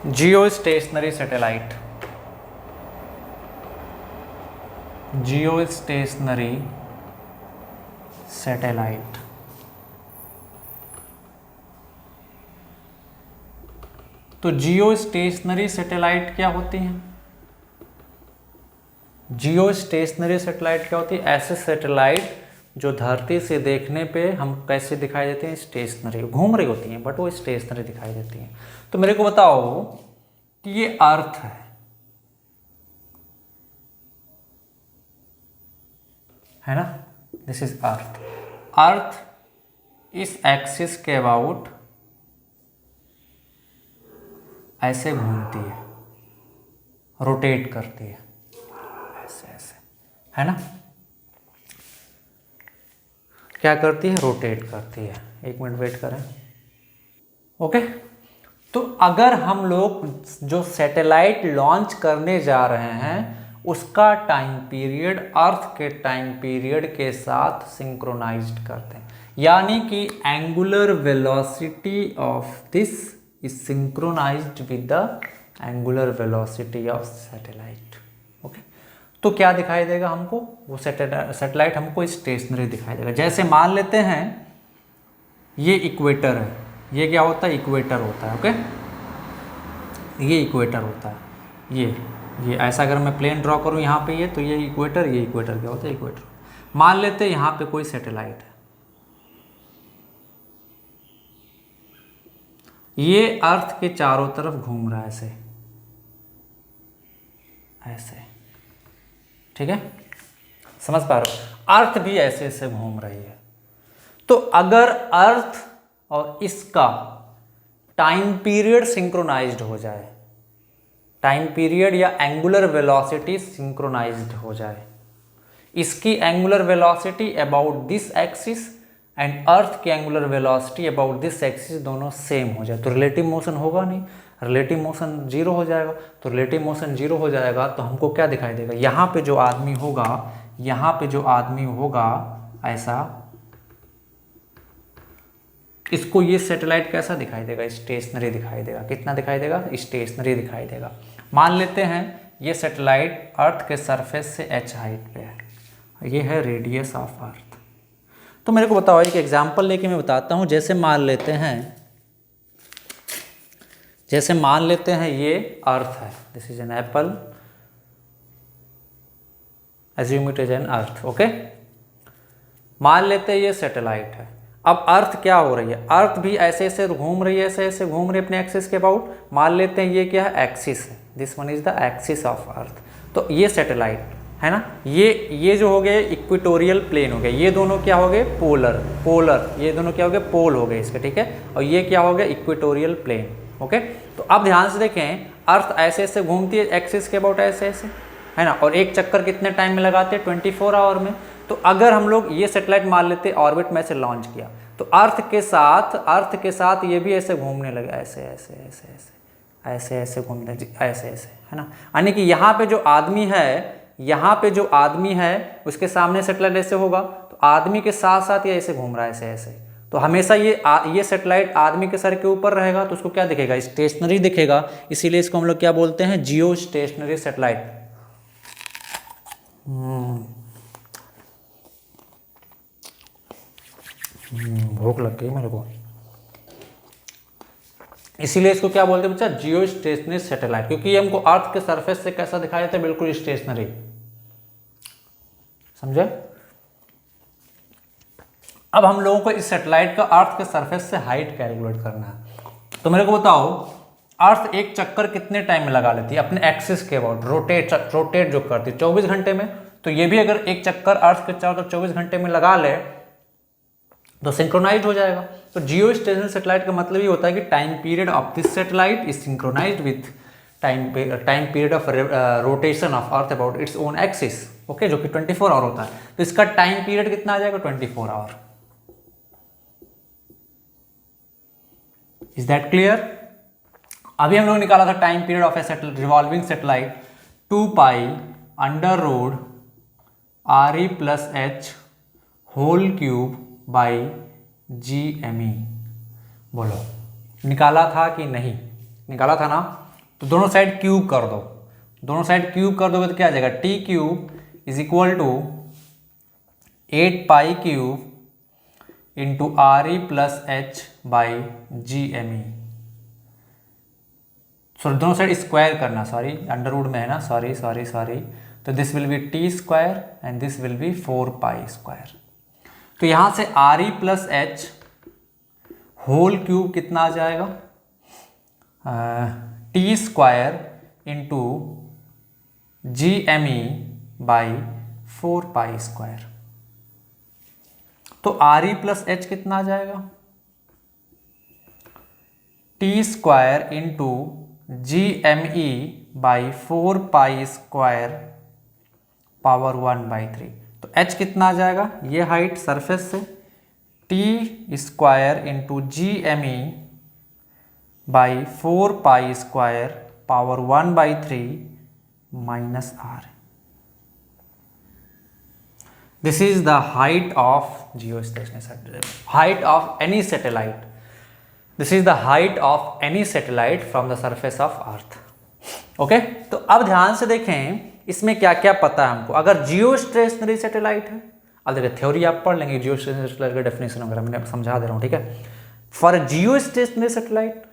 geostationary satellite, geostationary satellite. तो जियोस्टेशनरी सैटेलाइट क्या होती हैं, जियोस्टेशनरी सैटेलाइट क्या होती है, ऐसे सैटेलाइट जो धरती से देखने पे हम कैसे दिखाई देते हैं, स्टेशनरी, घूम रही होती हैं बट वो स्टेशनरी दिखाई देती हैं। तो मेरे को बताओ कि ये अर्थ है ना, दिस इज अर्थ। अर्थ इस एक्सिस के अबाउट ऐसे घूमती है, रोटेट करती है, ऐसे ऐसे, है ना, क्या करती है, रोटेट करती है। एक मिनट वेट करें। ओके, तो अगर हम लोग जो सैटेलाइट लॉन्च करने जा रहे हैं उसका टाइम पीरियड अर्थ के टाइम पीरियड के साथ सिंक्रोनाइज्ड करते हैं, यानी कि angular velocity of this is synchronised with the angular velocity of satellite. Okay, तो क्या दिखाई देगा हमको, वो सैटेलाइट हमको स्टेशनरी दिखाई देगा। जैसे मान लेते हैं ये इक्वेटर है, ये क्या होता है, इक्वेटर होता है। ओके, ये इक्वेटर होता है, ये ऐसा अगर मैं प्लेन ड्रॉ करूँ यहाँ पे, ये तो ये इक्वेटर क्या होता है, इक्वेटर। मान लेते हैं यहाँ पे कोई सैटेलाइट है, ये अर्थ के चारों तरफ घूम रहा है ऐसे ऐसे, ठीक है, समझ पा रहे हो, अर्थ भी ऐसे ऐसे घूम रही है। तो अगर अर्थ और इसका टाइम पीरियड सिंक्रोनाइज्ड हो जाए, टाइम पीरियड या एंगुलर वेलोसिटी सिंक्रोनाइज्ड हो जाए, इसकी angular velocity about this axis and earth की angular velocity about this axis दोनों सेम हो जाए, तो रिलेटिव मोशन होगा नहीं, रिलेटिव मोशन जीरो हो जाएगा। तो रिलेटिव मोशन जीरो हो जाएगा तो हमको क्या दिखाई देगा, यहाँ पे जो आदमी होगा, यहाँ पे जो आदमी होगा ऐसा, इसको ये सैटेलाइट कैसा दिखाई देगा, स्टेशनरी दिखाई देगा। कितना दिखाई देगा, स्टेशनरी दिखाई देगा। मान लेते हैं ये सैटेलाइट अर्थ के सरफेस से h हाइट पे है, ये है रेडियस ऑफ अर्थ। तो मेरे को बताओ, एक एग्जांपल लेके मैं बताता हूँ। जैसे मान लेते हैं ये अर्थ है, this is an apple, assume it is an earth, okay. मान लेते हैं ये सैटेलाइट है। अब अर्थ क्या हो रही है, अर्थ भी ऐसे ऐसे घूम रही है, ऐसे ऐसे घूम रही है अपने एक्सिस के अबाउट। मान लेते हैं ये क्या है, एक्सिस है, this one is the axis of earth. तो ये सैटेलाइट है ना, ये जो हो गए इक्वेटोरियल प्लेन हो गए, ये दोनों क्या हो गए, पोलर, ये दोनों क्या हो गए, पोल हो गए इसके, ठीक है। और ये क्या हो गया, इक्वेटोरियल प्लेन, ओके। तो अब ध्यान से देखें, अर्थ ऐसे ऐसे घूमती है एक्सिस के अबाउट, ऐसे ऐसे, है ना। और एक चक्कर कितने टाइम में लगाते हैं, 24 आवर में। तो अगर हम लोग ये सैटेलाइट मान लेते ऑर्बिट में से लॉन्च किया, तो अर्थ के साथ ये भी ऐसे घूमने लगे, ऐसे ऐसे ऐसे ऐसे ऐसे ऐसे घूमने, ऐसे ऐसे, है ना। यानी कि यहाँ पे जो आदमी है उसके सामने सैटेलाइट ऐसे होगा, तो आदमी के साथ साथ ये ऐसे घूम रहा है, ऐसे ऐसे। तो हमेशा ये सैटेलाइट आदमी के सर के ऊपर रहेगा, तो उसको क्या दिखेगा, स्टेशनरी दिखेगा। इसीलिए इसको हम लोग क्या बोलते हैं, जियो स्टेशनरी सैटेलाइट। भूख लग गई मेरे को, इसीलिए इसको क्या बोलते हैं बच्चा, जियो स्टेशनरी सैटेलाइट, क्योंकि ये हमको अर्थ के सरफेस से कैसा दिखाई देता है, बिल्कुल स्टेशनरी, समझे। अब हम लोगों को इस सैटेलाइट का अर्थ के सरफेस से हाइट कैलकुलेट करना है। तो मेरे को बताओ, अर्थ एक चक्कर कितने टाइम में लगा लेती है अपने एक्सिस के अबाउट, रोटेट जो करती है 24 घंटे में। तो ये भी अगर एक चक्कर अर्थ के चारों तरफ 24 घंटे में लगा ले तो सिंक्रोनाइज हो जाएगा। तो जियो स्टेशनरी सैटेलाइट का मतलब ये होता है कि time period of this satellite is synchronised with time period of rotation of earth about its own axis, okay, जो कि 24 आवर होता है। तो इसका टाइम पीरियड कितना आ जाएगा, 24 आवर। Is that clear. अभी हम लोग निकाला था time period of a revolving satellite 2 pi under root RE plus H whole cube by GME। बोलो, निकाला था कि नहीं, निकाला था ना। तो दोनों साइड क्यूब कर दो, दोनों साइड क्यूब कर दोगे तो क्या आ जाएगा, T cube is equal to 8 pi cube into RE plus H by GME। Sorry, दोनों साइड स्क्वायर करना, सॉरी अंडर रूट में है ना, सॉरी। तो this will be T square and this will be 4 pi square. तो यहां से RE plus H whole cube कितना आ जाएगा, T square into GME by 4 pi square. तो RE प्लस H कितना आ जाएगा, T square into GME by 4 pi square power 1/3। तो H कितना आ जाएगा, ये हाइट सरफेस से, T square into GME by 4 pi square power 1/3 minus R। This is the height of geostationary satellite, height of any satellite. This is the height of any satellite from the surface of earth, okay. तो अब ध्यान से देखें इसमें क्या क्या पता है हमको। अगर जियो स्टेशनरी सैटेलाइट है, अब देखिए थ्योरी आप पढ़ लेंगे, जियो स्टेशनरी सैटेलाइट का डेफिनेशन वगैरह मैंने समझा दे रहा हूँ, ठीक है। For geostationary satellite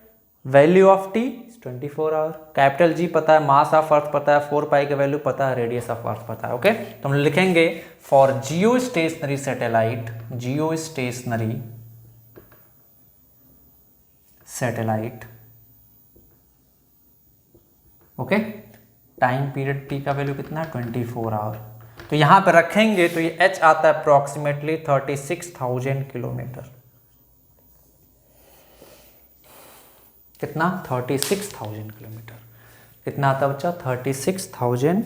value of T 24 hour, capital G पता है, मास ऑफ अर्थ पता है, 4 पाई का वैल्यू पता है, रेडियस ऑफ अर्थ पता है, ओके। तो हम लिखेंगे for geostationary satellite, Jio stationery satellite, okay, time period T का वैल्यू कितना है, 24 आवर। तो यहां पे रखेंगे तो ये H आता है अप्रोक्सीमेटली 36,000 किलोमीटर। कितना, 36,000 किलोमीटर। कितना आता है बच्चा, 36,000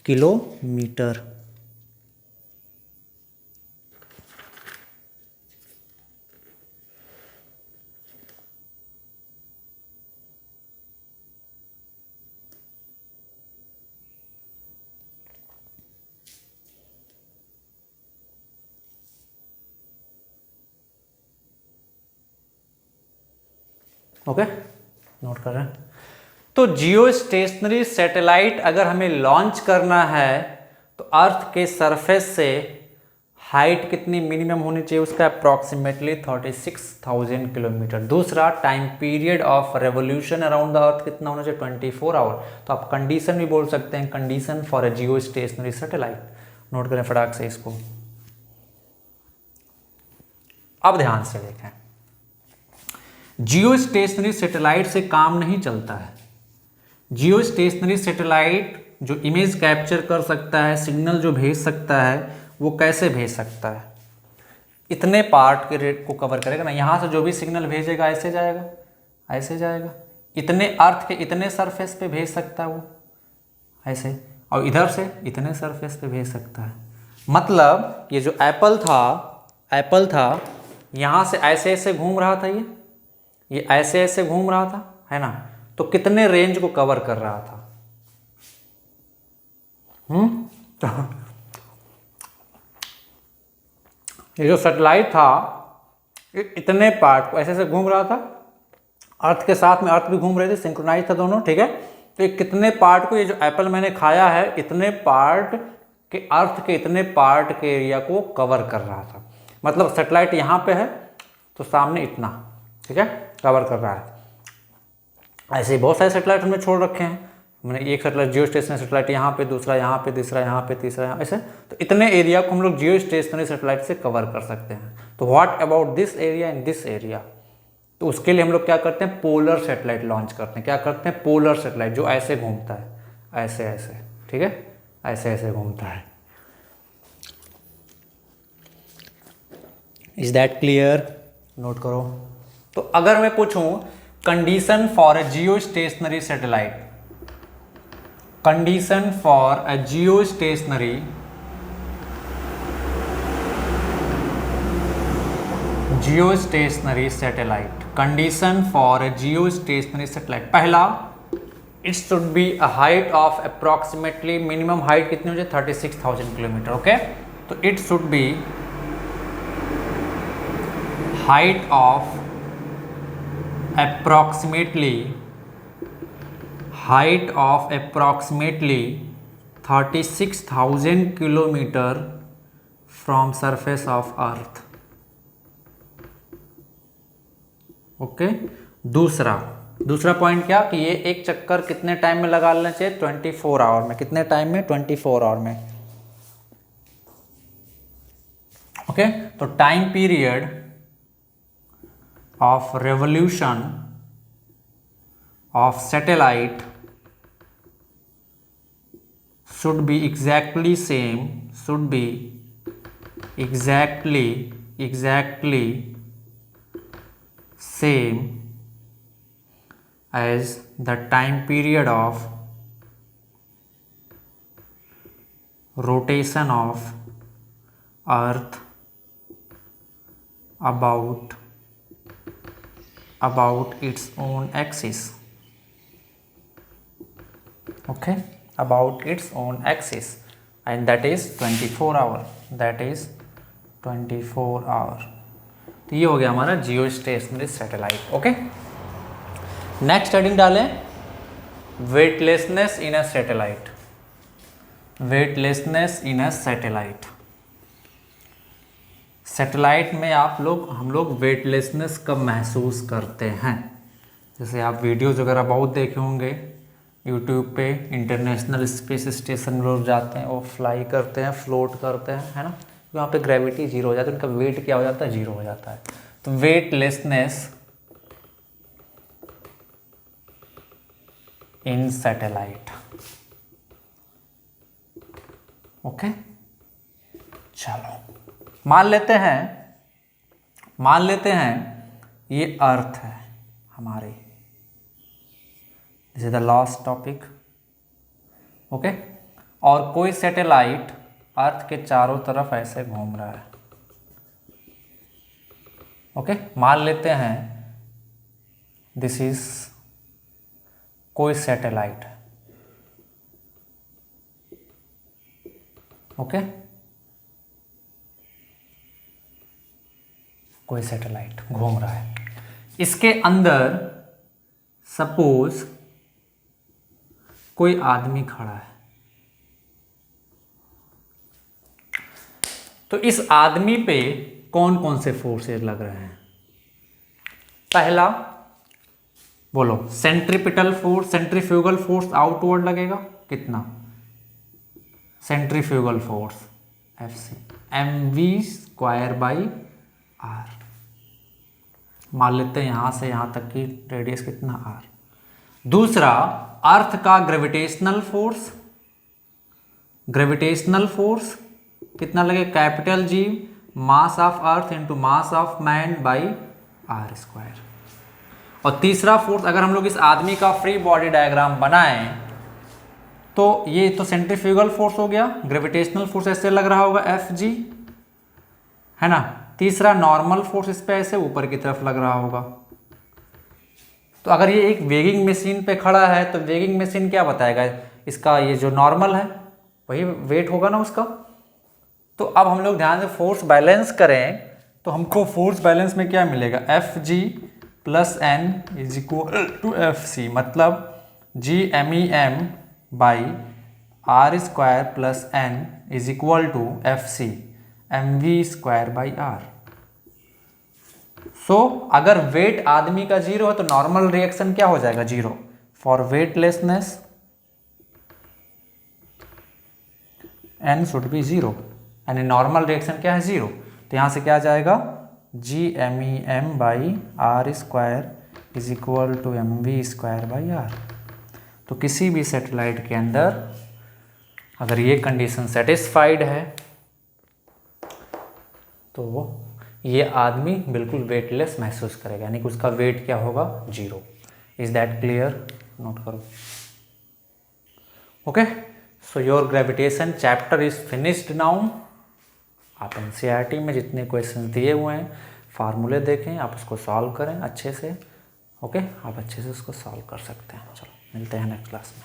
किलोमीटर। ओके, नोट कर रहे हैं। तो जियो स्टेशनरी सैटेलाइट अगर हमें लॉन्च करना है तो अर्थ के सरफेस से हाइट कितनी मिनिमम होनी चाहिए उसका, अप्रॉक्सीमेटली 36,000 किलोमीटर। दूसरा, time period of revolution around the earth कितना होना चाहिए, 24 आवर। तो आप कंडीशन भी बोल सकते हैं, condition for a geostationary satellite. Note करें फटाक से इसको। अब ध्यान से देखें, जियो स्टेशनरी सैटेलाइट से काम नहीं चलता है। जियो स्टेशनरी सैटेलाइट जो इमेज कैप्चर कर सकता है, सिग्नल जो भेज सकता है, वो कैसे भेज सकता है, इतने पार्ट के रेट को कवर करेगा ना। यहाँ से जो भी सिग्नल भेजेगा ऐसे जाएगा, ऐसे जाएगा, इतने अर्थ के इतने सरफेस पे भेज सकता है वो ऐसे, और इधर से इतने सरफेस पे भेज सकता है। मतलब ये जो एप्पल था यहाँ से ऐसे ऐसे घूम रहा था, ये ऐसे ऐसे घूम रहा था, है ना। तो कितने रेंज को कवर कर रहा था? ये जो सैटेलाइट था इतने पार्ट को ऐसे ऐसे घूम रहा था, अर्थ के साथ में अर्थ भी घूम रहे थे, सिंक्रोनाइज था दोनों, ठीक है। तो ये कितने पार्ट को, ये जो एप्पल मैंने खाया है, इतने पार्ट के अर्थ के इतने पार्ट के एरिया को कवर कर रहा था। मतलब सैटेलाइट यहाँ पे है तो सामने इतना, ठीक है, कवर कर रहा है। ऐसे ही बहुत सारे सैटेलाइट हमने छोड़ रखे हैं। मैंने एक सैटेलाइट जियो स्टेशनरी सैटेलाइट यहाँ पे, दूसरा यहाँ पे, तीसरा यहाँ पे, तीसरा यहाँ, ऐसे। तो इतने एरिया को हम लोग जियो स्टेशनरी सैटेलाइट से कवर कर सकते हैं। तो what about this area and this area? तो उसके लिए हम लोग क्या करते हैं, पोलर सैटेलाइट लॉन्च करते हैं। क्या करते हैं, पोलर सैटेलाइट, जो ऐसे घूमता है, ऐसे ऐसे, ठीक है, ऐसे ऐसे घूमता है। Is that clear? नोट करो। तो अगर मैं पूछूं condition for a geostationary satellite, condition for a geostationary satellite, condition for a geostationary satellite. पहला, it should be a height of approximately, minimum height कितनी हो जाए, 36,000 kilometre, okay. तो it should be height of approximately 36,000 kilometre from surface of earth, okay. दूसरा point क्या, कि ये एक चक्कर कितने टाइम में लगा लेना चाहिए, 24 आवर में। कितने टाइम में, 24 आवर में, ओके। तो time period of revolution of satellite should be exactly same, should be exactly same as the time period of rotation of earth about its own axis, okay, about its own axis, and that is 24 hour, that is 24 hour। तो ये हो गया हमारा geostationary satellite, okay. Next heading डालें, weightlessness in a satellite, weightlessness in a satellite. Satellite में हम लोग weightlessness कब महसूस करते हैं? जैसे आप वीडियोज़ वगैरह बहुत देखे होंगे यूट्यूब पे, इंटरनेशनल स्पेस स्टेशन लोग जाते हैं, वो फ्लाई करते हैं, फ्लोट करते हैं, है ना। वहाँ पे ग्रेविटी जीरो हो जाती है, उनका वेट क्या हो जाता है, जीरो हो जाता है। तो वेटलेसनेस इन सैटेलाइट, ओके। चलो मान लेते हैं ये अर्थ है हमारी, this is the last topic, okay. और कोई सैटेलाइट अर्थ के चारों तरफ ऐसे घूम रहा है, ओके। मान लेते हैं दिस इज कोई सैटेलाइट, ओके, कोई सैटेलाइट घूम रहा है। इसके अंदर सपोज कोई आदमी खड़ा है, तो इस आदमी पे कौन कौन से फोर्सेस लग रहे हैं? पहला बोलो, centripetal force, centrifugal force outward लगेगा, कितना? Centrifugal force Fc mv² r, मान लेते हैं यहां से यहां तक की रेडियस कितना r। दूसरा, अर्थ का ग्रेविटेशनल फोर्स, ग्रेविटेशनल फोर्स कितना लगे? Capital G mass of earth into mass of man by r²। और तीसरा फोर्स, अगर हम लोग इस आदमी का फ्री बॉडी डायग्राम बनाएं तो ये तो सेंट्रीफ्यूगल फोर्स हो गया, ग्रेविटेशनल फोर्स ऐसे लग रहा होगा Fg, है ना। तीसरा नॉर्मल फोर्स इस पे ऐसे ऊपर की तरफ लग रहा होगा। तो अगर ये एक वेगिंग मशीन पे खड़ा है तो वेगिंग मशीन क्या बताएगा? इसका ये जो नॉर्मल है वही वेट होगा ना उसका। तो अब हम लोग ध्यान से फोर्स बैलेंस करें तो हमको फोर्स बैलेंस में क्या मिलेगा? Fg plus n is equal to Fc, मतलब Gmem by r² plus n is equal to Fc mv² by r। So अगर वेट आदमी का 0 है तो नॉर्मल रिएक्शन क्या हो जाएगा? 0। For weightlessness n should be 0, यानी नॉर्मल रिएक्शन क्या है? 0। तो यहां से क्या आ जाएगा? Gmem by r² is equal to mv² by r। तो किसी भी सैटेलाइट के अंदर अगर ये कंडीशन सेटिस्फाइड है तो ये आदमी बिल्कुल वेटलेस महसूस करेगा, यानी कि उसका वेट क्या होगा? 0। Is that clear? नोट करो। Okay, so your gravitation chapter is finished now. आप एनसीईआरटी में जितने क्वेश्चंस दिए हुए हैं, फार्मूले देखें, आप उसको सॉल्व करें अच्छे से। ओके, आप अच्छे से उसको सॉल्व कर सकते हैं। चलो मिलते हैं नेक्स्ट क्लास में।